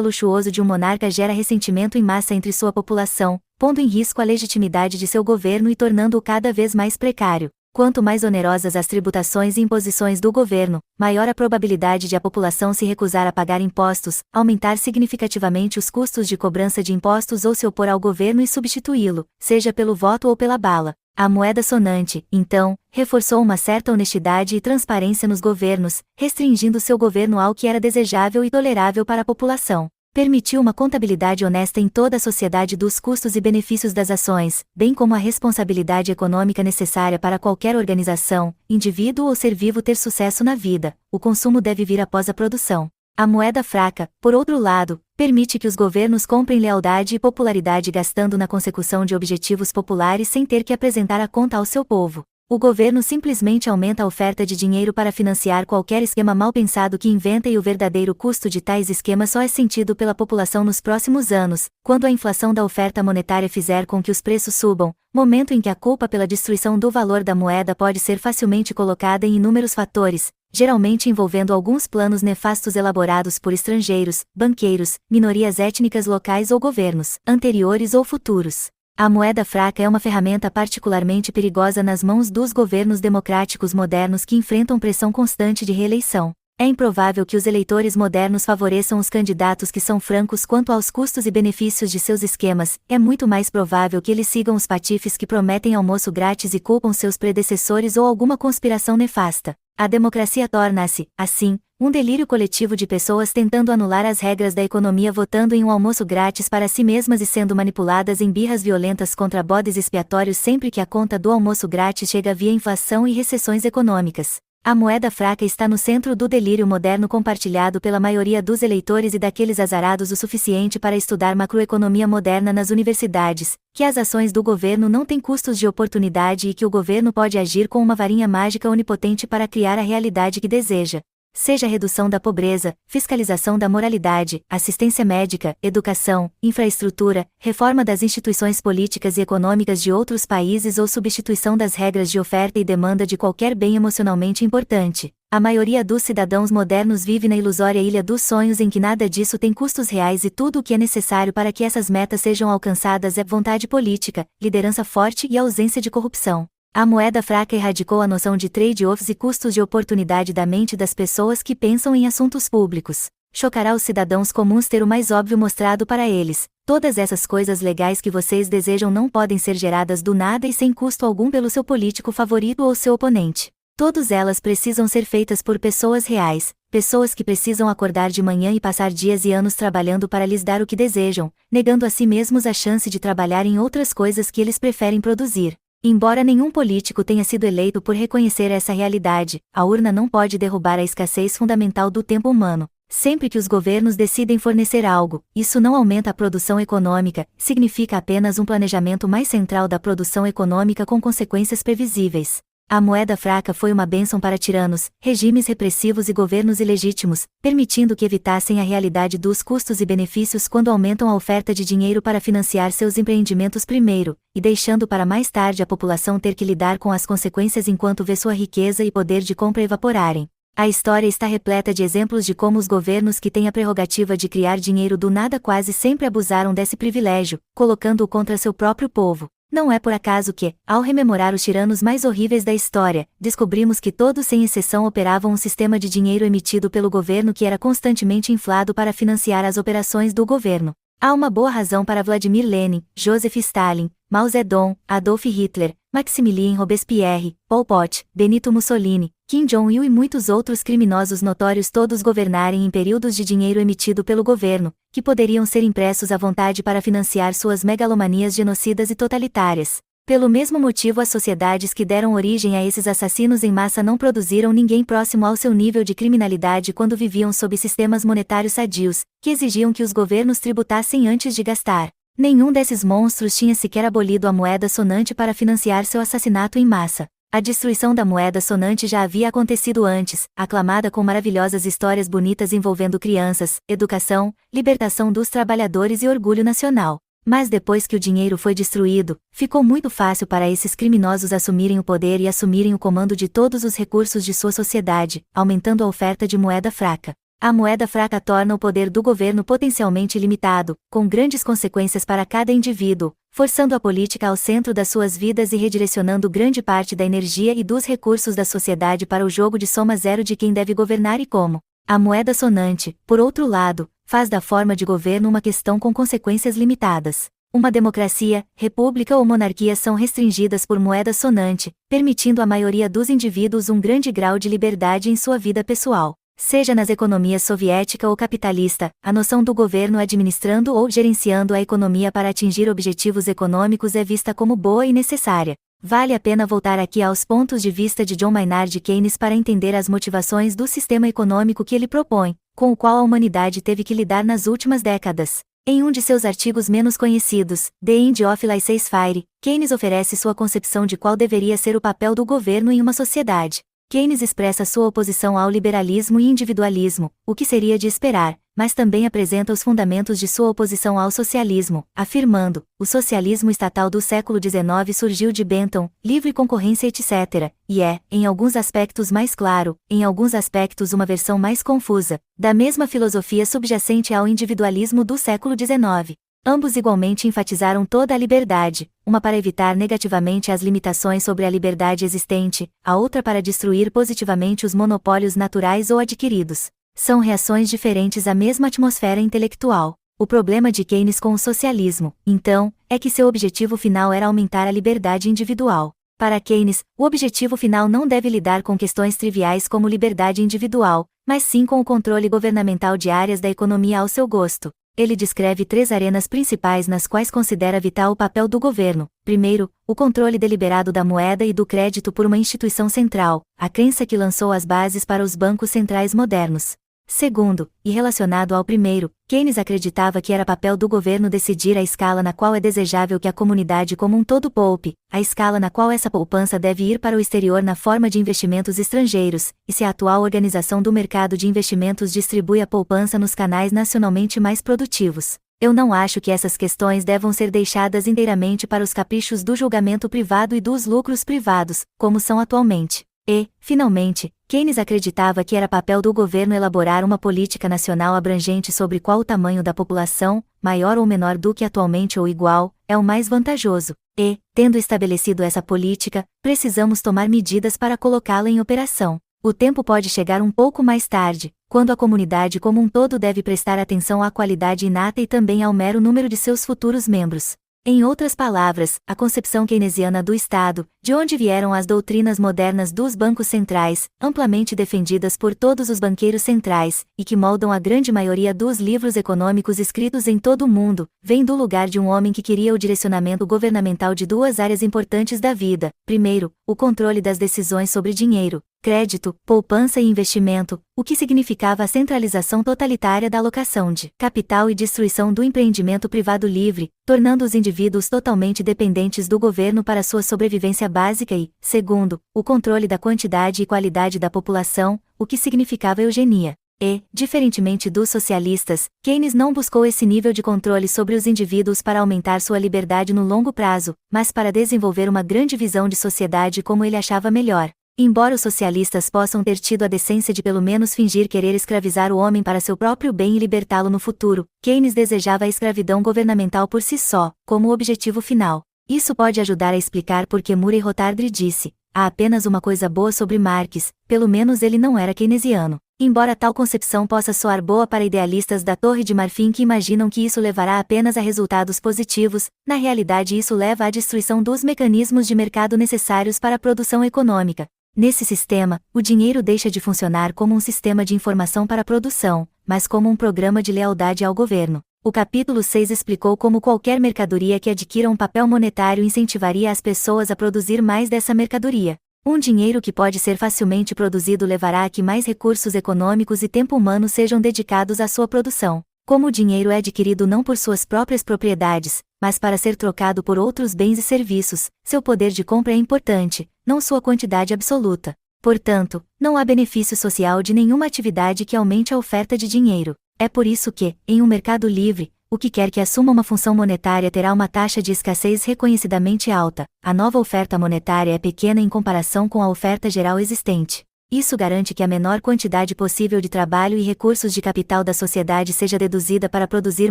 luxuoso de um monarca gera ressentimento em massa entre sua população, pondo em risco a legitimidade de seu governo e tornando-o cada vez mais precário. Quanto mais onerosas as tributações e imposições do governo, maior a probabilidade de a população se recusar a pagar impostos, aumentar significativamente os custos de cobrança de impostos ou se opor ao governo e substituí-lo, seja pelo voto ou pela bala. A moeda sonante, então, reforçou uma certa honestidade e transparência nos governos, restringindo seu governo ao que era desejável e tolerável para a população. Permitiu uma contabilidade honesta em toda a sociedade dos custos e benefícios das ações, bem como a responsabilidade econômica necessária para qualquer organização, indivíduo ou ser vivo ter sucesso na vida. O consumo deve vir após a produção. A moeda fraca, por outro lado, permite que os governos comprem lealdade e popularidade gastando na consecução de objetivos populares sem ter que apresentar a conta ao seu povo. O governo simplesmente aumenta a oferta de dinheiro para financiar qualquer esquema mal pensado que inventa e o verdadeiro custo de tais esquemas só é sentido pela população nos próximos anos, quando a inflação da oferta monetária fizer com que os preços subam, momento em que a culpa pela destruição do valor da moeda pode ser facilmente colocada em inúmeros fatores, geralmente envolvendo alguns planos nefastos elaborados por estrangeiros, banqueiros, minorias étnicas locais ou governos, anteriores ou futuros. A moeda fraca é uma ferramenta particularmente perigosa nas mãos dos governos democráticos modernos que enfrentam pressão constante de reeleição. É improvável que os eleitores modernos favoreçam os candidatos que são francos quanto aos custos e benefícios de seus esquemas, é muito mais provável que eles sigam os patifes que prometem almoço grátis e culpam seus predecessores ou alguma conspiração nefasta. A democracia torna-se, assim, um delírio coletivo de pessoas tentando anular as regras da economia votando em um almoço grátis para si mesmas e sendo manipuladas em birras violentas contra bodes expiatórios sempre que a conta do almoço grátis chega via inflação e recessões econômicas. A moeda fraca está no centro do delírio moderno compartilhado pela maioria dos eleitores e daqueles azarados o suficiente para estudar macroeconomia moderna nas universidades, que as ações do governo não têm custos de oportunidade e que o governo pode agir com uma varinha mágica onipotente para criar a realidade que deseja. Seja a redução da pobreza, fiscalização da moralidade, assistência médica, educação, infraestrutura, reforma das instituições políticas e econômicas de outros países ou substituição das regras de oferta e demanda de qualquer bem emocionalmente importante. A maioria dos cidadãos modernos vive na ilusória ilha dos sonhos em que nada disso tem custos reais e tudo o que é necessário para que essas metas sejam alcançadas é vontade política, liderança forte e ausência de corrupção. A moeda fraca erradicou a noção de trade-offs e custos de oportunidade da mente das pessoas que pensam em assuntos públicos. Chocará os cidadãos comuns ter o mais óbvio mostrado para eles. Todas essas coisas legais que vocês desejam não podem ser geradas do nada e sem custo algum pelo seu político favorito ou seu oponente. Todas elas precisam ser feitas por pessoas reais, pessoas que precisam acordar de manhã e passar dias e anos trabalhando para lhes dar o que desejam, negando a si mesmos a chance de trabalhar em outras coisas que eles preferem produzir. Embora nenhum político tenha sido eleito por reconhecer essa realidade, a urna não pode derrubar a escassez fundamental do tempo humano. Sempre que os governos decidem fornecer algo, isso não aumenta a produção econômica, significa apenas um planejamento mais central da produção econômica com consequências previsíveis. A moeda fraca foi uma bênção para tiranos, regimes repressivos e governos ilegítimos, permitindo que evitassem a realidade dos custos e benefícios quando aumentam a oferta de dinheiro para financiar seus empreendimentos primeiro, e deixando para mais tarde a população ter que lidar com as consequências enquanto vê sua riqueza e poder de compra evaporarem. A história está repleta de exemplos de como os governos que têm a prerrogativa de criar dinheiro do nada quase sempre abusaram desse privilégio, colocando-o contra seu próprio povo. Não é por acaso que, ao rememorar os tiranos mais horríveis da história, descobrimos que todos sem exceção operavam um sistema de dinheiro emitido pelo governo que era constantemente inflado para financiar as operações do governo. Há uma boa razão para Vladimir Lenin, Joseph Stalin, Mao Zedong, Adolf Hitler, Maximilien Robespierre, Pol Pot, Benito Mussolini, Kim Jong-il e muitos outros criminosos notórios todos governarem em períodos de dinheiro emitido pelo governo, que poderiam ser impressos à vontade para financiar suas megalomanias genocidas e totalitárias. Pelo mesmo motivo, as sociedades que deram origem a esses assassinos em massa não produziram ninguém próximo ao seu nível de criminalidade quando viviam sob sistemas monetários sadios, que exigiam que os governos tributassem antes de gastar. Nenhum desses monstros tinha sequer abolido a moeda sonante para financiar seu assassinato em massa. A destruição da moeda sonante já havia acontecido antes, aclamada com maravilhosas histórias bonitas envolvendo crianças, educação, libertação dos trabalhadores e orgulho nacional. Mas depois que o dinheiro foi destruído, ficou muito fácil para esses criminosos assumirem o poder e assumirem o comando de todos os recursos de sua sociedade, aumentando a oferta de moeda fraca. A moeda fraca torna o poder do governo potencialmente limitado, com grandes consequências para cada indivíduo, forçando a política ao centro das suas vidas e redirecionando grande parte da energia e dos recursos da sociedade para o jogo de soma zero de quem deve governar e como. A moeda sonante, por outro lado, faz da forma de governo uma questão com consequências limitadas. Uma democracia, república ou monarquia são restringidas por moeda sonante, permitindo à maioria dos indivíduos um grande grau de liberdade em sua vida pessoal. Seja nas economias soviética ou capitalista, a noção do governo administrando ou gerenciando a economia para atingir objetivos econômicos é vista como boa e necessária. Vale a pena voltar aqui aos pontos de vista de John Maynard Keynes para entender as motivações do sistema econômico que ele propõe, com o qual a humanidade teve que lidar nas últimas décadas. Em um de seus artigos menos conhecidos, The End of Laissez-faire, Keynes oferece sua concepção de qual deveria ser o papel do governo em uma sociedade. Keynes expressa sua oposição ao liberalismo e individualismo, o que seria de esperar, mas também apresenta os fundamentos de sua oposição ao socialismo, afirmando: o socialismo estatal do século XIX surgiu de Bentham, livre concorrência etc., e é, em alguns aspectos mais claro, em alguns aspectos uma versão mais confusa, da mesma filosofia subjacente ao individualismo do século XIX. Ambos igualmente enfatizaram toda a liberdade, uma para evitar negativamente as limitações sobre a liberdade existente, a outra para destruir positivamente os monopólios naturais ou adquiridos. São reações diferentes à mesma atmosfera intelectual. O problema de Keynes com o socialismo, então, é que seu objetivo final era aumentar a liberdade individual. Para Keynes, o objetivo final não deve lidar com questões triviais como liberdade individual, mas sim com o controle governamental de áreas da economia ao seu gosto. Ele descreve 3 arenas principais nas quais considera vital o papel do governo. Primeiro, o controle deliberado da moeda e do crédito por uma instituição central, a crença que lançou as bases para os bancos centrais modernos. Segundo, e relacionado ao primeiro, Keynes acreditava que era papel do governo decidir a escala na qual é desejável que a comunidade como um todo poupe, a escala na qual essa poupança deve ir para o exterior na forma de investimentos estrangeiros, e se a atual organização do mercado de investimentos distribui a poupança nos canais nacionalmente mais produtivos. Eu não acho que essas questões devam ser deixadas inteiramente para os caprichos do julgamento privado e dos lucros privados, como são atualmente. E, finalmente, Keynes acreditava que era papel do governo elaborar uma política nacional abrangente sobre qual o tamanho da população, maior ou menor do que atualmente ou igual, é o mais vantajoso, e, tendo estabelecido essa política, precisamos tomar medidas para colocá-la em operação. O tempo pode chegar um pouco mais tarde, quando a comunidade como um todo deve prestar atenção à qualidade inata e também ao mero número de seus futuros membros. Em outras palavras, a concepção keynesiana do Estado, de onde vieram as doutrinas modernas dos bancos centrais, amplamente defendidas por todos os banqueiros centrais, e que moldam a grande maioria dos livros econômicos escritos em todo o mundo, vem do lugar de um homem que queria o direcionamento governamental de 2 áreas importantes da vida. Primeiro, o controle das decisões sobre dinheiro, crédito, poupança e investimento, o que significava a centralização totalitária da alocação de capital e destruição do empreendimento privado livre, tornando os indivíduos totalmente dependentes do governo para sua sobrevivência básica e, segundo, o controle da quantidade e qualidade da população, o que significava eugenia. E, diferentemente dos socialistas, Keynes não buscou esse nível de controle sobre os indivíduos para aumentar sua liberdade no longo prazo, mas para desenvolver uma grande visão de sociedade como ele achava melhor. Embora os socialistas possam ter tido a decência de pelo menos fingir querer escravizar o homem para seu próprio bem e libertá-lo no futuro, Keynes desejava a escravidão governamental por si só, como objetivo final. Isso pode ajudar a explicar por que Murray Rothbard disse: há apenas uma coisa boa sobre Marx, pelo menos ele não era keynesiano. Embora tal concepção possa soar boa para idealistas da Torre de Marfim que imaginam que isso levará apenas a resultados positivos, na realidade isso leva à destruição dos mecanismos de mercado necessários para a produção econômica. Nesse sistema, o dinheiro deixa de funcionar como um sistema de informação para a produção, mas como um programa de lealdade ao governo. O capítulo 6 explicou como qualquer mercadoria que adquira um papel monetário incentivaria as pessoas a produzir mais dessa mercadoria. Um dinheiro que pode ser facilmente produzido levará a que mais recursos econômicos e tempo humano sejam dedicados à sua produção. Como o dinheiro é adquirido não por suas próprias propriedades, mas para ser trocado por outros bens e serviços, seu poder de compra é importante, não sua quantidade absoluta. Portanto, não há benefício social de nenhuma atividade que aumente a oferta de dinheiro. É por isso que, em um mercado livre, o que quer que assuma uma função monetária terá uma taxa de escassez reconhecidamente alta. A nova oferta monetária é pequena em comparação com a oferta geral existente. Isso garante que a menor quantidade possível de trabalho e recursos de capital da sociedade seja deduzida para produzir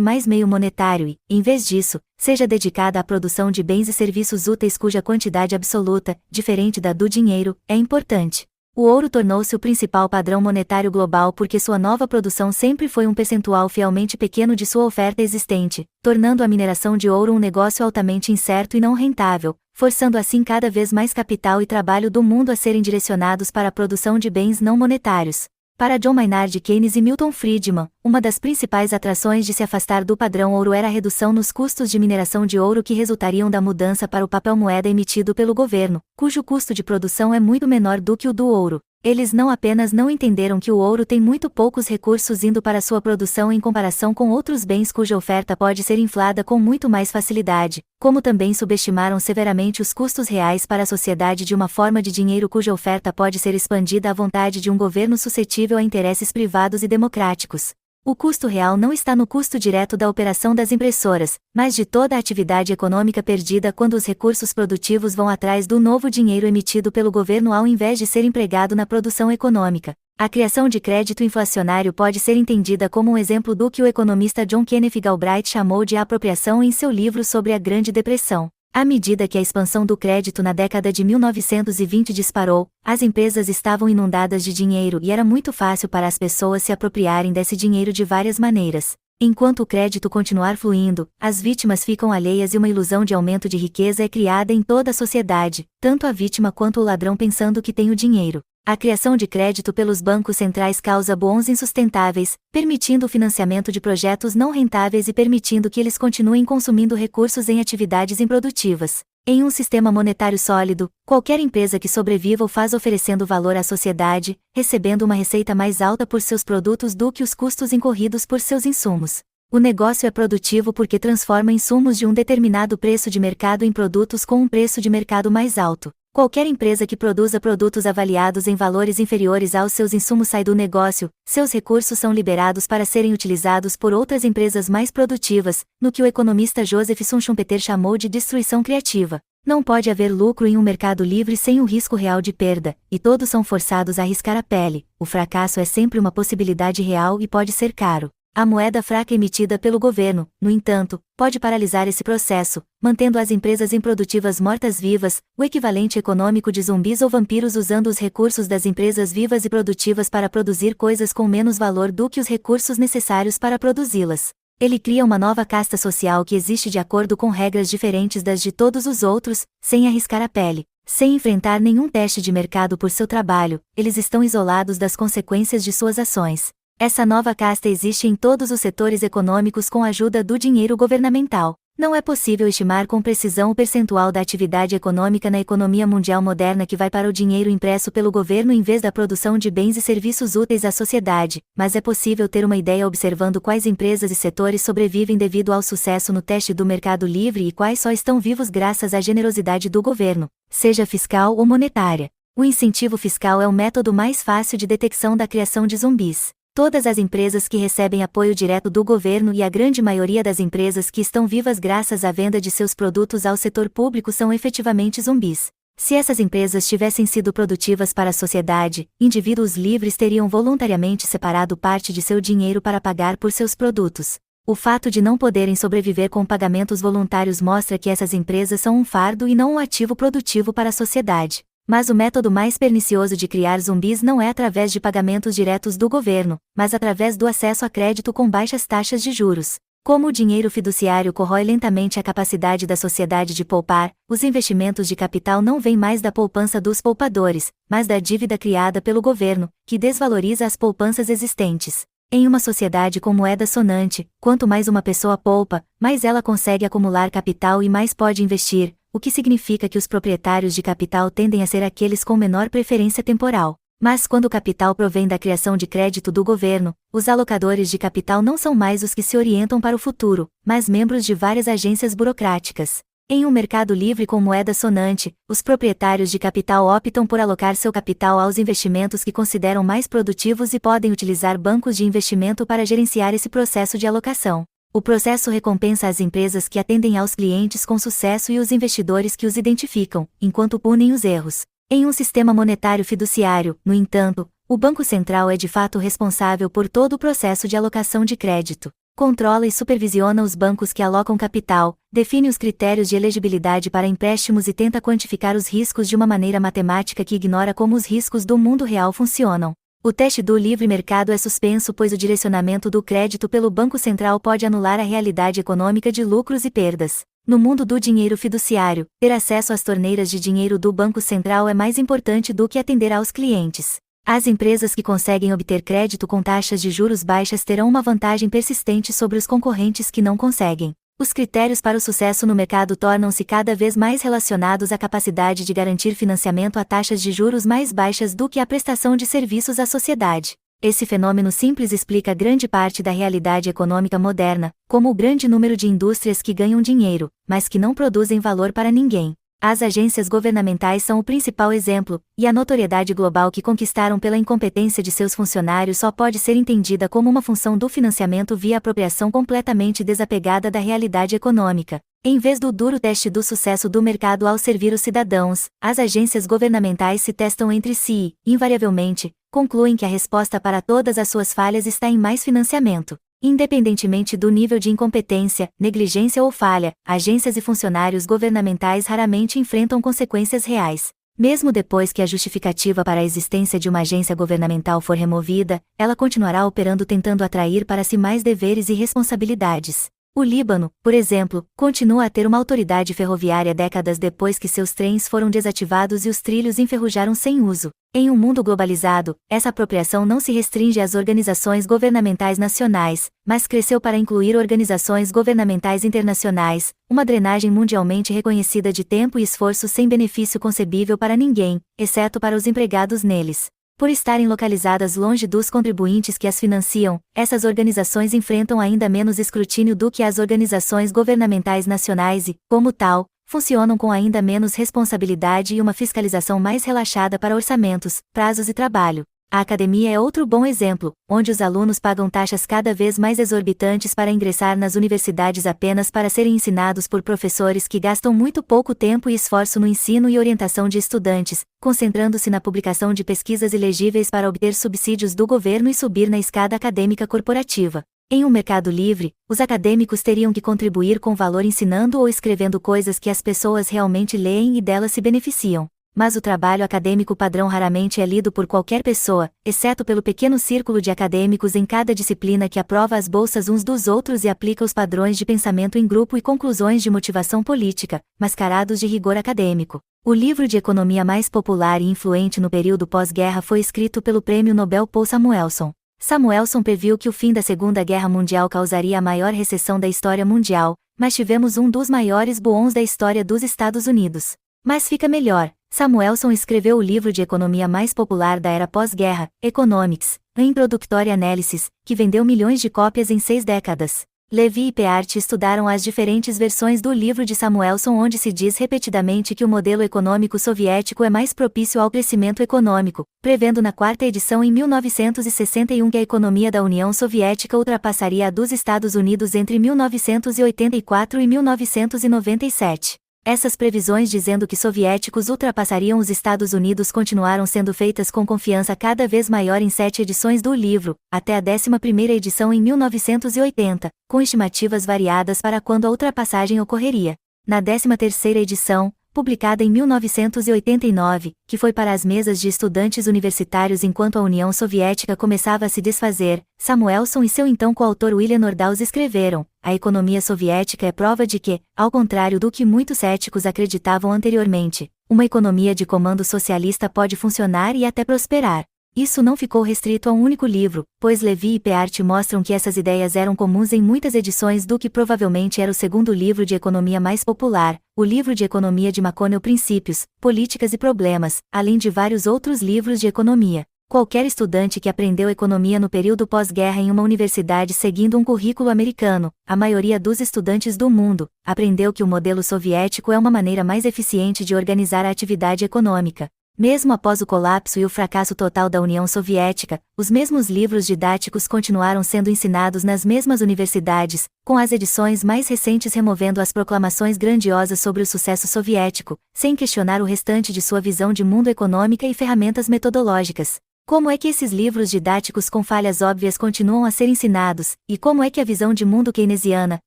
mais meio monetário e, em vez disso, seja dedicada à produção de bens e serviços úteis cuja quantidade absoluta, diferente da do dinheiro, é importante. O ouro tornou-se o principal padrão monetário global porque sua nova produção sempre foi um percentual fielmente pequeno de sua oferta existente, tornando a mineração de ouro um negócio altamente incerto e não rentável, forçando assim cada vez mais capital e trabalho do mundo a serem direcionados para a produção de bens não monetários. Para John Maynard Keynes e Milton Friedman, uma das principais atrações de se afastar do padrão ouro era a redução nos custos de mineração de ouro que resultariam da mudança para o papel moeda emitido pelo governo, cujo custo de produção é muito menor do que o do ouro. Eles não apenas não entenderam que o ouro tem muito poucos recursos indo para sua produção em comparação com outros bens cuja oferta pode ser inflada com muito mais facilidade, como também subestimaram severamente os custos reais para a sociedade de uma forma de dinheiro cuja oferta pode ser expandida à vontade de um governo suscetível a interesses privados e democráticos. O custo real não está no custo direto da operação das impressoras, mas de toda a atividade econômica perdida quando os recursos produtivos vão atrás do novo dinheiro emitido pelo governo ao invés de ser empregado na produção econômica. A criação de crédito inflacionário pode ser entendida como um exemplo do que o economista John Kenneth Galbraith chamou de apropriação em seu livro sobre a Grande Depressão. À medida que a expansão do crédito na década de 1920 disparou, as empresas estavam inundadas de dinheiro e era muito fácil para as pessoas se apropriarem desse dinheiro de várias maneiras. Enquanto o crédito continuar fluindo, as vítimas ficam alheias e uma ilusão de aumento de riqueza é criada em toda a sociedade, tanto a vítima quanto o ladrão pensando que tem o dinheiro. A criação de crédito pelos bancos centrais causa bons insustentáveis, permitindo o financiamento de projetos não rentáveis e permitindo que eles continuem consumindo recursos em atividades improdutivas. Em um sistema monetário sólido, qualquer empresa que sobreviva o faz oferecendo valor à sociedade, recebendo uma receita mais alta por seus produtos do que os custos incorridos por seus insumos. O negócio é produtivo porque transforma insumos de um determinado preço de mercado em produtos com um preço de mercado mais alto. Qualquer empresa que produza produtos avaliados em valores inferiores aos seus insumos sai do negócio, seus recursos são liberados para serem utilizados por outras empresas mais produtivas, no que o economista Joseph Schumpeter chamou de destruição criativa. Não pode haver lucro em um mercado livre sem o risco real de perda, e todos são forçados a arriscar a pele. O fracasso é sempre uma possibilidade real e pode ser caro. A moeda fraca emitida pelo governo, no entanto, pode paralisar esse processo, mantendo as empresas improdutivas mortas-vivas, o equivalente econômico de zumbis ou vampiros usando os recursos das empresas vivas e produtivas para produzir coisas com menos valor do que os recursos necessários para produzi-las. Ele cria uma nova casta social que existe de acordo com regras diferentes das de todos os outros, sem arriscar a pele. Sem enfrentar nenhum teste de mercado por seu trabalho, eles estão isolados das consequências de suas ações. Essa nova casta existe em todos os setores econômicos com a ajuda do dinheiro governamental. Não é possível estimar com precisão o percentual da atividade econômica na economia mundial moderna que vai para o dinheiro impresso pelo governo em vez da produção de bens e serviços úteis à sociedade, mas é possível ter uma ideia observando quais empresas e setores sobrevivem devido ao sucesso no teste do mercado livre e quais só estão vivos graças à generosidade do governo, seja fiscal ou monetária. O incentivo fiscal é o método mais fácil de detecção da criação de zumbis. Todas as empresas que recebem apoio direto do governo e a grande maioria das empresas que estão vivas graças à venda de seus produtos ao setor público são efetivamente zumbis. Se essas empresas tivessem sido produtivas para a sociedade, indivíduos livres teriam voluntariamente separado parte de seu dinheiro para pagar por seus produtos. O fato de não poderem sobreviver com pagamentos voluntários mostra que essas empresas são um fardo e não um ativo produtivo para a sociedade. Mas o método mais pernicioso de criar zumbis não é através de pagamentos diretos do governo, mas através do acesso a crédito com baixas taxas de juros. Como o dinheiro fiduciário corrói lentamente a capacidade da sociedade de poupar, os investimentos de capital não vêm mais da poupança dos poupadores, mas da dívida criada pelo governo, que desvaloriza as poupanças existentes. Em uma sociedade com moeda sonante, quanto mais uma pessoa poupa, mais ela consegue acumular capital e mais pode investir, o que significa que os proprietários de capital tendem a ser aqueles com menor preferência temporal. Mas quando o capital provém da criação de crédito do governo, os alocadores de capital não são mais os que se orientam para o futuro, mas membros de várias agências burocráticas. Em um mercado livre com moeda sonante, os proprietários de capital optam por alocar seu capital aos investimentos que consideram mais produtivos e podem utilizar bancos de investimento para gerenciar esse processo de alocação. O processo recompensa as empresas que atendem aos clientes com sucesso e os investidores que os identificam, enquanto punem os erros. Em um sistema monetário fiduciário, no entanto, o Banco Central é de fato responsável por todo o processo de alocação de crédito. Controla e supervisiona os bancos que alocam capital, define os critérios de elegibilidade para empréstimos e tenta quantificar os riscos de uma maneira matemática que ignora como os riscos do mundo real funcionam. O teste do livre mercado é suspenso pois o direcionamento do crédito pelo Banco Central pode anular a realidade econômica de lucros e perdas. No mundo do dinheiro fiduciário, ter acesso às torneiras de dinheiro do Banco Central é mais importante do que atender aos clientes. As empresas que conseguem obter crédito com taxas de juros baixas terão uma vantagem persistente sobre os concorrentes que não conseguem. Os critérios para o sucesso no mercado tornam-se cada vez mais relacionados à capacidade de garantir financiamento a taxas de juros mais baixas do que a prestação de serviços à sociedade. Esse fenômeno simples explica grande parte da realidade econômica moderna, como o grande número de indústrias que ganham dinheiro, mas que não produzem valor para ninguém. As agências governamentais são o principal exemplo, e a notoriedade global que conquistaram pela incompetência de seus funcionários só pode ser entendida como uma função do financiamento via apropriação completamente desapegada da realidade econômica. Em vez do duro teste do sucesso do mercado ao servir os cidadãos, as agências governamentais se testam entre si e, invariavelmente, concluem que a resposta para todas as suas falhas está em mais financiamento. Independentemente do nível de incompetência, negligência ou falha, agências e funcionários governamentais raramente enfrentam consequências reais. Mesmo depois que a justificativa para a existência de uma agência governamental for removida, ela continuará operando tentando atrair para si mais deveres e responsabilidades. O Líbano, por exemplo, continua a ter uma autoridade ferroviária décadas depois que seus trens foram desativados e os trilhos enferrujaram sem uso. Em um mundo globalizado, essa apropriação não se restringe às organizações governamentais nacionais, mas cresceu para incluir organizações governamentais internacionais, uma drenagem mundialmente reconhecida de tempo e esforço sem benefício concebível para ninguém, exceto para os empregados neles. Por estarem localizadas longe dos contribuintes que as financiam, essas organizações enfrentam ainda menos escrutínio do que as organizações governamentais nacionais e, como tal, funcionam com ainda menos responsabilidade e uma fiscalização mais relaxada para orçamentos, prazos e trabalho. A academia é outro bom exemplo, onde os alunos pagam taxas cada vez mais exorbitantes para ingressar nas universidades apenas para serem ensinados por professores que gastam muito pouco tempo e esforço no ensino e orientação de estudantes, concentrando-se na publicação de pesquisas elegíveis para obter subsídios do governo e subir na escada acadêmica corporativa. Em um mercado livre, os acadêmicos teriam que contribuir com valor ensinando ou escrevendo coisas que as pessoas realmente leem e delas se beneficiam. Mas o trabalho acadêmico padrão raramente é lido por qualquer pessoa, exceto pelo pequeno círculo de acadêmicos em cada disciplina que aprova as bolsas uns dos outros e aplica os padrões de pensamento em grupo e conclusões de motivação política, mascarados de rigor acadêmico. O livro de economia mais popular e influente no período pós-guerra foi escrito pelo Prêmio Nobel Paul Samuelson. Samuelson previu que o fim da Segunda Guerra Mundial causaria a maior recessão da história mundial, mas tivemos um dos maiores boons da história dos Estados Unidos. Mas fica melhor. Samuelson escreveu o livro de economia mais popular da era pós-guerra, Economics, A Introductory Analysis, que vendeu milhões de cópias em 6 décadas. Levi e Peart estudaram as diferentes versões do livro de Samuelson onde se diz repetidamente que o modelo econômico soviético é mais propício ao crescimento econômico, prevendo na 4ª edição em 1961 que a economia da União Soviética ultrapassaria a dos Estados Unidos entre 1984 e 1997. Essas previsões dizendo que soviéticos ultrapassariam os Estados Unidos continuaram sendo feitas com confiança cada vez maior em 7 edições do livro, até a 11ª edição em 1980, com estimativas variadas para quando a ultrapassagem ocorreria. Na 13ª edição, publicada em 1989, que foi para as mesas de estudantes universitários enquanto a União Soviética começava a se desfazer. Samuelson e seu então coautor William Nordhaus escreveram: a economia soviética é prova de que, ao contrário do que muitos céticos acreditavam anteriormente, uma economia de comando socialista pode funcionar e até prosperar. Isso não ficou restrito a um único livro, pois Levy e Peart mostram que essas ideias eram comuns em muitas edições do que provavelmente era o segundo livro de economia mais popular, o livro de economia de McConnell Princípios, Políticas e Problemas, além de vários outros livros de economia. Qualquer estudante que aprendeu economia no período pós-guerra em uma universidade seguindo um currículo americano, a maioria dos estudantes do mundo, aprendeu que o modelo soviético é uma maneira mais eficiente de organizar a atividade econômica. Mesmo após o colapso e o fracasso total da União Soviética, os mesmos livros didáticos continuaram sendo ensinados nas mesmas universidades, com as edições mais recentes removendo as proclamações grandiosas sobre o sucesso soviético, sem questionar o restante de sua visão de mundo econômica e ferramentas metodológicas. Como é que esses livros didáticos com falhas óbvias continuam a ser ensinados, e como é que a visão de mundo keynesiana,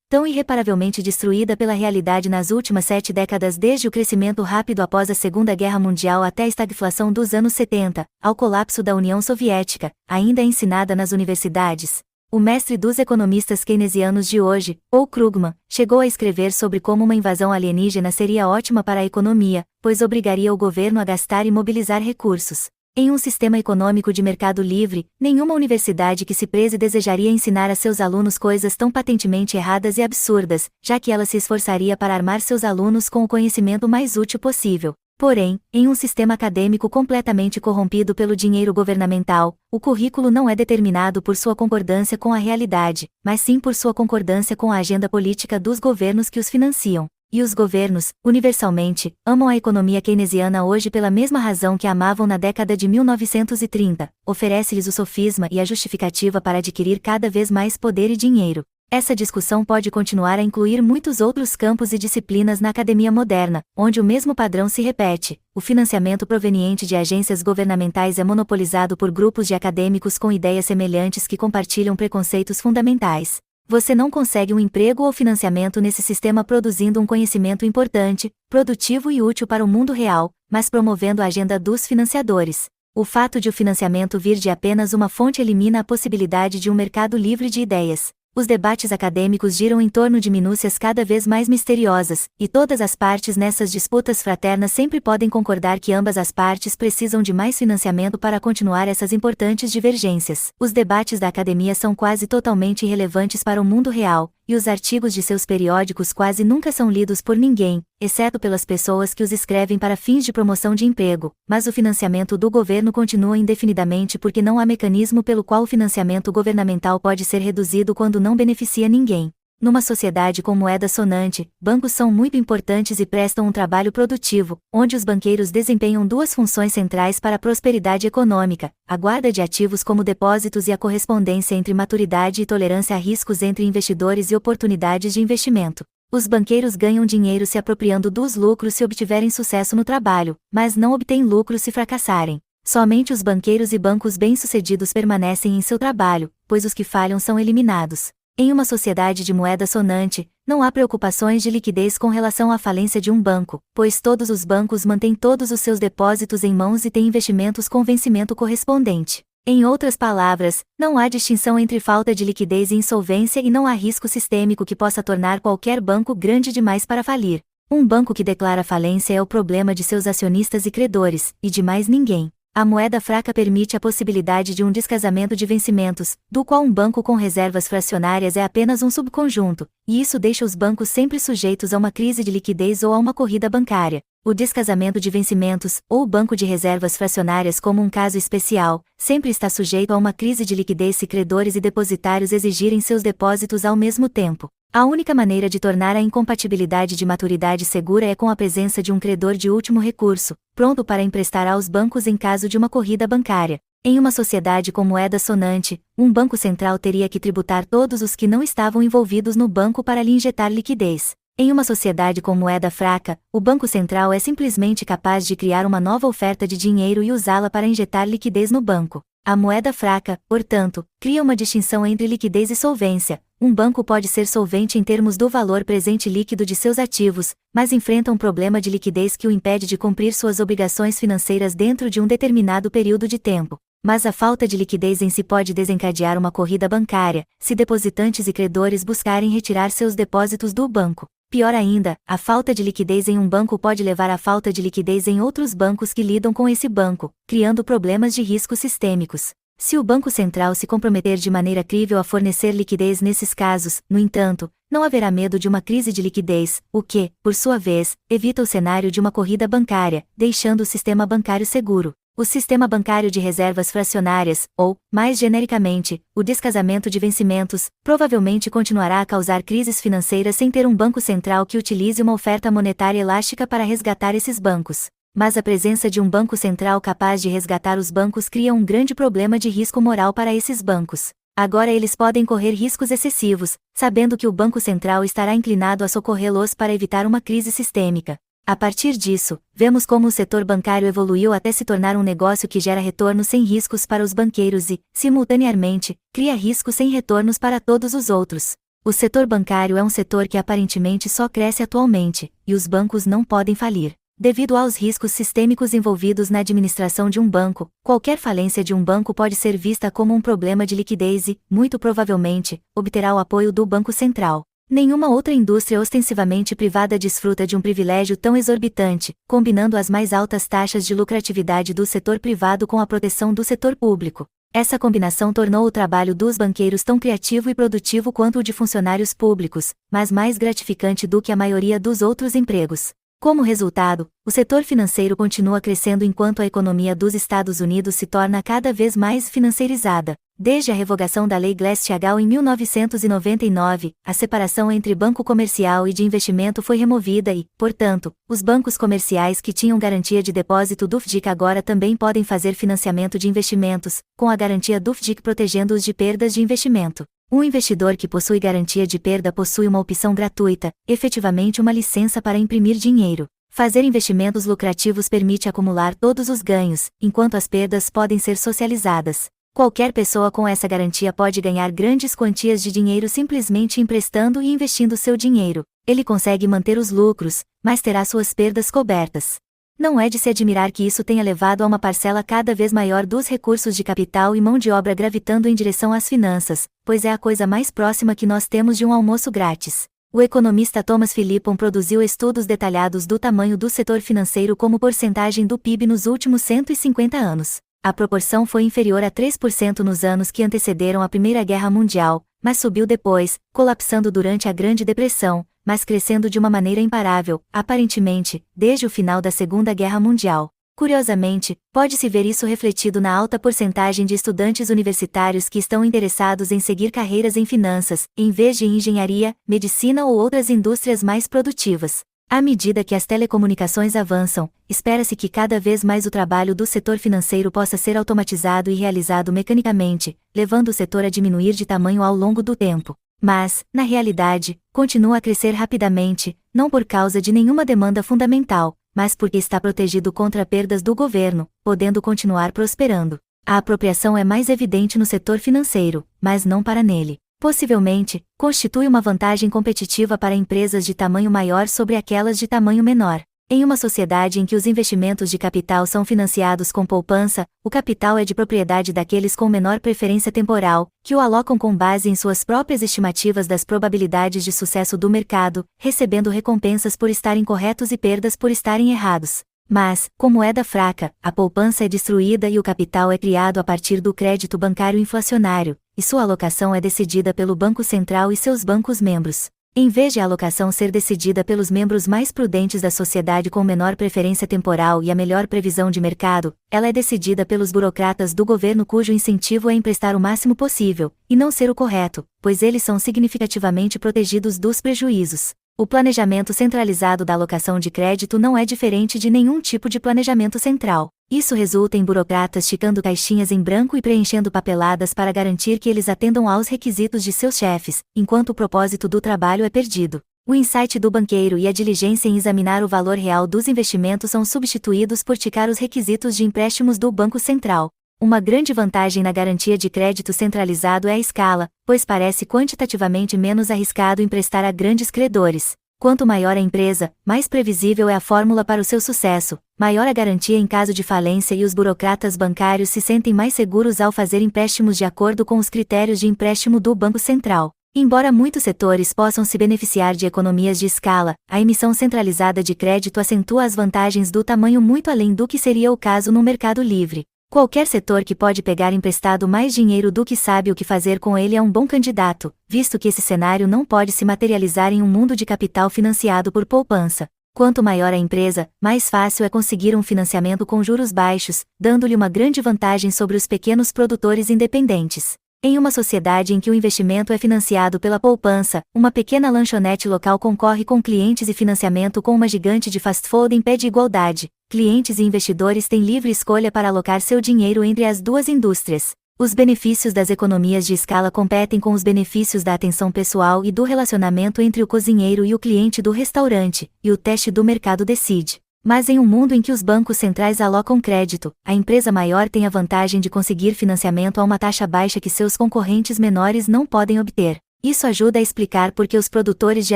tão irreparavelmente destruída pela realidade nas últimas 7 décadas desde o crescimento rápido após a Segunda Guerra Mundial até a estagflação dos anos 70, ao colapso da União Soviética, ainda é ensinada nas universidades? O mestre dos economistas keynesianos de hoje, Paul Krugman, chegou a escrever sobre como uma invasão alienígena seria ótima para a economia, pois obrigaria o governo a gastar e mobilizar recursos. Em um sistema econômico de mercado livre, nenhuma universidade que se preze desejaria ensinar a seus alunos coisas tão patentemente erradas e absurdas, já que ela se esforçaria para armar seus alunos com o conhecimento mais útil possível. Porém, em um sistema acadêmico completamente corrompido pelo dinheiro governamental, o currículo não é determinado por sua concordância com a realidade, mas sim por sua concordância com a agenda política dos governos que os financiam. E os governos, universalmente, amam a economia keynesiana hoje pela mesma razão que a amavam na década de 1930, oferece-lhes o sofisma e a justificativa para adquirir cada vez mais poder e dinheiro. Essa discussão pode continuar a incluir muitos outros campos e disciplinas na academia moderna, onde o mesmo padrão se repete. O financiamento proveniente de agências governamentais é monopolizado por grupos de acadêmicos com ideias semelhantes que compartilham preconceitos fundamentais. Você não consegue um emprego ou financiamento nesse sistema produzindo um conhecimento importante, produtivo e útil para o mundo real, mas promovendo a agenda dos financiadores. O fato de o financiamento vir de apenas uma fonte elimina a possibilidade de um mercado livre de ideias. Os debates acadêmicos giram em torno de minúcias cada vez mais misteriosas, e todas as partes nessas disputas fraternas sempre podem concordar que ambas as partes precisam de mais financiamento para continuar essas importantes divergências. Os debates da academia são quase totalmente irrelevantes para o mundo real, e os artigos de seus periódicos quase nunca são lidos por ninguém, exceto pelas pessoas que os escrevem para fins de promoção de emprego, mas o financiamento do governo continua indefinidamente porque não há mecanismo pelo qual o financiamento governamental pode ser reduzido quando não beneficia ninguém. Numa sociedade com moeda sonante, bancos são muito importantes e prestam um trabalho produtivo, onde os banqueiros desempenham duas funções centrais para a prosperidade econômica: a guarda de ativos como depósitos e a correspondência entre maturidade e tolerância a riscos entre investidores e oportunidades de investimento. Os banqueiros ganham dinheiro se apropriando dos lucros se obtiverem sucesso no trabalho, mas não obtêm lucro se fracassarem. Somente os banqueiros e bancos bem-sucedidos permanecem em seu trabalho, pois os que falham são eliminados. Em uma sociedade de moeda sonante, não há preocupações de liquidez com relação à falência de um banco, pois todos os bancos mantêm todos os seus depósitos em mãos e têm investimentos com vencimento correspondente. Em outras palavras, não há distinção entre falta de liquidez e insolvência e não há risco sistêmico que possa tornar qualquer banco grande demais para falir. Um banco que declara falência é o problema de seus acionistas e credores, e de mais ninguém. A moeda fraca permite a possibilidade de um descasamento de vencimentos, do qual um banco com reservas fracionárias é apenas um subconjunto, e isso deixa os bancos sempre sujeitos a uma crise de liquidez ou a uma corrida bancária. O descasamento de vencimentos, ou o banco de reservas fracionárias como um caso especial, sempre está sujeito a uma crise de liquidez se credores e depositários exigirem seus depósitos ao mesmo tempo. A única maneira de tornar a incompatibilidade de maturidade segura é com a presença de um credor de último recurso, pronto para emprestar aos bancos em caso de uma corrida bancária. Em uma sociedade com moeda sonante, um banco central teria que tributar todos os que não estavam envolvidos no banco para lhe injetar liquidez. Em uma sociedade com moeda fraca, o Banco Central é simplesmente capaz de criar uma nova oferta de dinheiro e usá-la para injetar liquidez no banco. A moeda fraca, portanto, cria uma distinção entre liquidez e solvência. Um banco pode ser solvente em termos do valor presente líquido de seus ativos, mas enfrenta um problema de liquidez que o impede de cumprir suas obrigações financeiras dentro de um determinado período de tempo. Mas a falta de liquidez em si pode desencadear uma corrida bancária, se depositantes e credores buscarem retirar seus depósitos do banco. Pior ainda, a falta de liquidez em um banco pode levar à falta de liquidez em outros bancos que lidam com esse banco, criando problemas de riscos sistêmicos. Se o Banco Central se comprometer de maneira crível a fornecer liquidez nesses casos, no entanto, não haverá medo de uma crise de liquidez, o que, por sua vez, evita o cenário de uma corrida bancária, deixando o sistema bancário seguro. O sistema bancário de reservas fracionárias, ou, mais genericamente, o descasamento de vencimentos, provavelmente continuará a causar crises financeiras sem ter um banco central que utilize uma oferta monetária elástica para resgatar esses bancos. Mas a presença de um banco central capaz de resgatar os bancos cria um grande problema de risco moral para esses bancos. Agora eles podem correr riscos excessivos, sabendo que o Banco Central estará inclinado a socorrê-los para evitar uma crise sistêmica. A partir disso, vemos como o setor bancário evoluiu até se tornar um negócio que gera retornos sem riscos para os banqueiros e, simultaneamente, cria riscos sem retornos para todos os outros. O setor bancário é um setor que aparentemente só cresce atualmente, e os bancos não podem falir. Devido aos riscos sistêmicos envolvidos na administração de um banco, qualquer falência de um banco pode ser vista como um problema de liquidez e, muito provavelmente, obterá o apoio do Banco Central. Nenhuma outra indústria ostensivamente privada desfruta de um privilégio tão exorbitante, combinando as mais altas taxas de lucratividade do setor privado com a proteção do setor público. Essa combinação tornou o trabalho dos banqueiros tão criativo e produtivo quanto o de funcionários públicos, mas mais gratificante do que a maioria dos outros empregos. Como resultado, o setor financeiro continua crescendo enquanto a economia dos Estados Unidos se torna cada vez mais financeirizada. Desde a revogação da Lei Glass-Steagall em 1999, a separação entre banco comercial e de investimento foi removida e, portanto, os bancos comerciais que tinham garantia de depósito do FDIC agora também podem fazer financiamento de investimentos, com a garantia do FDIC protegendo-os de perdas de investimento. Um investidor que possui garantia de perda possui uma opção gratuita, efetivamente uma licença para imprimir dinheiro. Fazer investimentos lucrativos permite acumular todos os ganhos, enquanto as perdas podem ser socializadas. Qualquer pessoa com essa garantia pode ganhar grandes quantias de dinheiro simplesmente emprestando e investindo seu dinheiro. Ele consegue manter os lucros, mas terá suas perdas cobertas. Não é de se admirar que isso tenha levado a uma parcela cada vez maior dos recursos de capital e mão de obra gravitando em direção às finanças, pois é a coisa mais próxima que nós temos de um almoço grátis. O economista Thomas Philippon produziu estudos detalhados do tamanho do setor financeiro como porcentagem do PIB nos últimos 150 anos. A proporção foi inferior a 3% nos anos que antecederam a Primeira Guerra Mundial, mas subiu depois, colapsando durante a Grande Depressão, mas crescendo de uma maneira imparável, aparentemente, desde o final da Segunda Guerra Mundial. Curiosamente, pode-se ver isso refletido na alta porcentagem de estudantes universitários que estão interessados em seguir carreiras em finanças, em vez de em engenharia, medicina ou outras indústrias mais produtivas. À medida que as telecomunicações avançam, espera-se que cada vez mais o trabalho do setor financeiro possa ser automatizado e realizado mecanicamente, levando o setor a diminuir de tamanho ao longo do tempo. Mas, na realidade, continua a crescer rapidamente, não por causa de nenhuma demanda fundamental, mas porque está protegido contra perdas do governo, podendo continuar prosperando. A apropriação é mais evidente no setor financeiro, mas não para nele. Possivelmente, constitui uma vantagem competitiva para empresas de tamanho maior sobre aquelas de tamanho menor. Em uma sociedade em que os investimentos de capital são financiados com poupança, o capital é de propriedade daqueles com menor preferência temporal, que o alocam com base em suas próprias estimativas das probabilidades de sucesso do mercado, recebendo recompensas por estarem corretos e perdas por estarem errados. Mas, com moeda fraca, a poupança é destruída e o capital é criado a partir do crédito bancário inflacionário, e sua alocação é decidida pelo Banco Central e seus bancos membros. Em vez de a alocação ser decidida pelos membros mais prudentes da sociedade com menor preferência temporal e a melhor previsão de mercado, ela é decidida pelos burocratas do governo cujo incentivo é emprestar o máximo possível, e não ser o correto, pois eles são significativamente protegidos dos prejuízos. O planejamento centralizado da alocação de crédito não é diferente de nenhum tipo de planejamento central. Isso resulta em burocratas ticando caixinhas em branco e preenchendo papeladas para garantir que eles atendam aos requisitos de seus chefes, enquanto o propósito do trabalho é perdido. O insight do banqueiro e a diligência em examinar o valor real dos investimentos são substituídos por ticar os requisitos de empréstimos do Banco Central. Uma grande vantagem na garantia de crédito centralizado é a escala, pois parece quantitativamente menos arriscado emprestar a grandes credores. Quanto maior a empresa, mais previsível é a fórmula para o seu sucesso, maior a garantia em caso de falência e os burocratas bancários se sentem mais seguros ao fazer empréstimos de acordo com os critérios de empréstimo do Banco Central. Embora muitos setores possam se beneficiar de economias de escala, a emissão centralizada de crédito acentua as vantagens do tamanho muito além do que seria o caso no mercado livre. Qualquer setor que pode pegar emprestado mais dinheiro do que sabe o que fazer com ele é um bom candidato, visto que esse cenário não pode se materializar em um mundo de capital financiado por poupança. Quanto maior a empresa, mais fácil é conseguir um financiamento com juros baixos, dando-lhe uma grande vantagem sobre os pequenos produtores independentes. Em uma sociedade em que o investimento é financiado pela poupança, uma pequena lanchonete local concorre com clientes e financiamento com uma gigante de fast food em pé de igualdade. Clientes e investidores têm livre escolha para alocar seu dinheiro entre as duas indústrias. Os benefícios das economias de escala competem com os benefícios da atenção pessoal e do relacionamento entre o cozinheiro e o cliente do restaurante, e o teste do mercado decide. Mas em um mundo em que os bancos centrais alocam crédito, a empresa maior tem a vantagem de conseguir financiamento a uma taxa baixa que seus concorrentes menores não podem obter. Isso ajuda a explicar por que os produtores de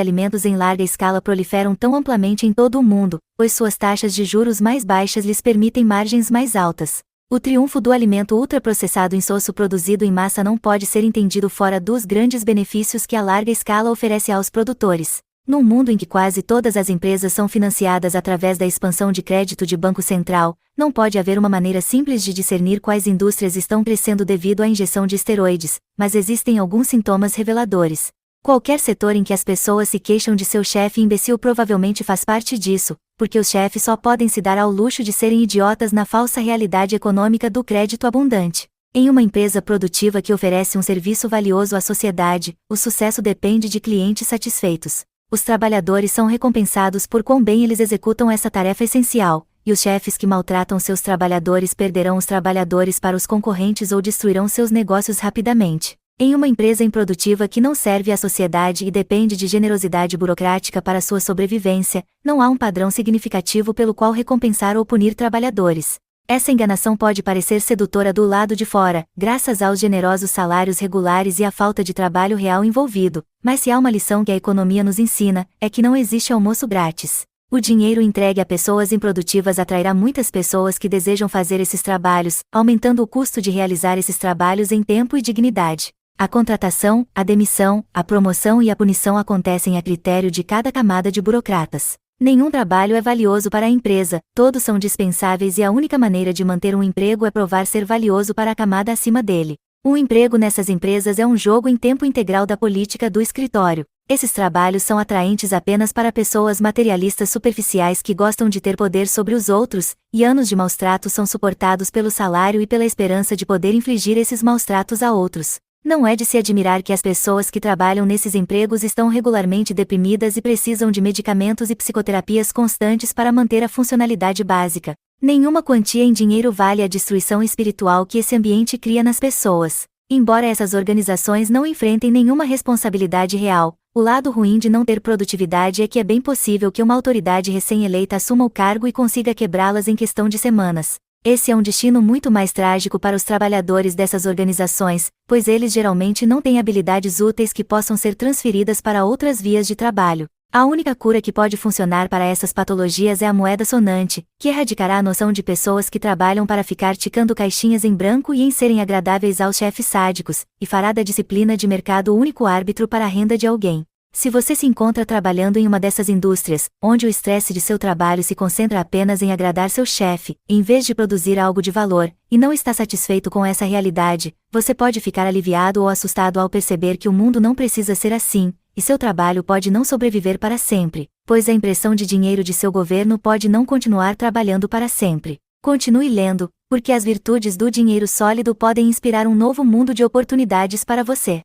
alimentos em larga escala proliferam tão amplamente em todo o mundo, pois suas taxas de juros mais baixas lhes permitem margens mais altas. O triunfo do alimento ultraprocessado insosso produzido em massa não pode ser entendido fora dos grandes benefícios que a larga escala oferece aos produtores. Num mundo em que quase todas as empresas são financiadas através da expansão de crédito de Banco Central, não pode haver uma maneira simples de discernir quais indústrias estão crescendo devido à injeção de esteroides, mas existem alguns sintomas reveladores. Qualquer setor em que as pessoas se queixam de seu chefe imbecil provavelmente faz parte disso, porque os chefes só podem se dar ao luxo de serem idiotas na falsa realidade econômica do crédito abundante. Em uma empresa produtiva que oferece um serviço valioso à sociedade, o sucesso depende de clientes satisfeitos. Os trabalhadores são recompensados por quão bem eles executam essa tarefa essencial, e os chefes que maltratam seus trabalhadores perderão os trabalhadores para os concorrentes ou destruirão seus negócios rapidamente. Em uma empresa improdutiva que não serve à sociedade e depende de generosidade burocrática para sua sobrevivência, não há um padrão significativo pelo qual recompensar ou punir trabalhadores. Essa enganação pode parecer sedutora do lado de fora, graças aos generosos salários regulares e à falta de trabalho real envolvido, mas se há uma lição que a economia nos ensina, é que não existe almoço grátis. O dinheiro entregue a pessoas improdutivas atrairá muitas pessoas que desejam fazer esses trabalhos, aumentando o custo de realizar esses trabalhos em tempo e dignidade. A contratação, a demissão, a promoção e a punição acontecem a critério de cada camada de burocratas. Nenhum trabalho é valioso para a empresa, todos são dispensáveis e a única maneira de manter um emprego é provar ser valioso para a camada acima dele. Um emprego nessas empresas é um jogo em tempo integral da política do escritório. Esses trabalhos são atraentes apenas para pessoas materialistas superficiais que gostam de ter poder sobre os outros, e anos de maus-tratos são suportados pelo salário e pela esperança de poder infligir esses maus-tratos a outros. Não é de se admirar que as pessoas que trabalham nesses empregos estão regularmente deprimidas e precisam de medicamentos e psicoterapias constantes para manter a funcionalidade básica. Nenhuma quantia em dinheiro vale a destruição espiritual que esse ambiente cria nas pessoas. Embora essas organizações não enfrentem nenhuma responsabilidade real, o lado ruim de não ter produtividade é que é bem possível que uma autoridade recém-eleita assuma o cargo e consiga quebrá-las em questão de semanas. Esse é um destino muito mais trágico para os trabalhadores dessas organizações, pois eles geralmente não têm habilidades úteis que possam ser transferidas para outras vias de trabalho. A única cura que pode funcionar para essas patologias é a moeda sonante, que erradicará a noção de pessoas que trabalham para ficar ticando caixinhas em branco e em serem agradáveis aos chefes sádicos, e fará da disciplina de mercado o único árbitro para a renda de alguém. Se você se encontra trabalhando em uma dessas indústrias, onde o estresse de seu trabalho se concentra apenas em agradar seu chefe, em vez de produzir algo de valor, e não está satisfeito com essa realidade, você pode ficar aliviado ou assustado ao perceber que o mundo não precisa ser assim, e seu trabalho pode não sobreviver para sempre, pois a impressão de dinheiro de seu governo pode não continuar trabalhando para sempre. Continue lendo, porque as virtudes do dinheiro sólido podem inspirar um novo mundo de oportunidades para você.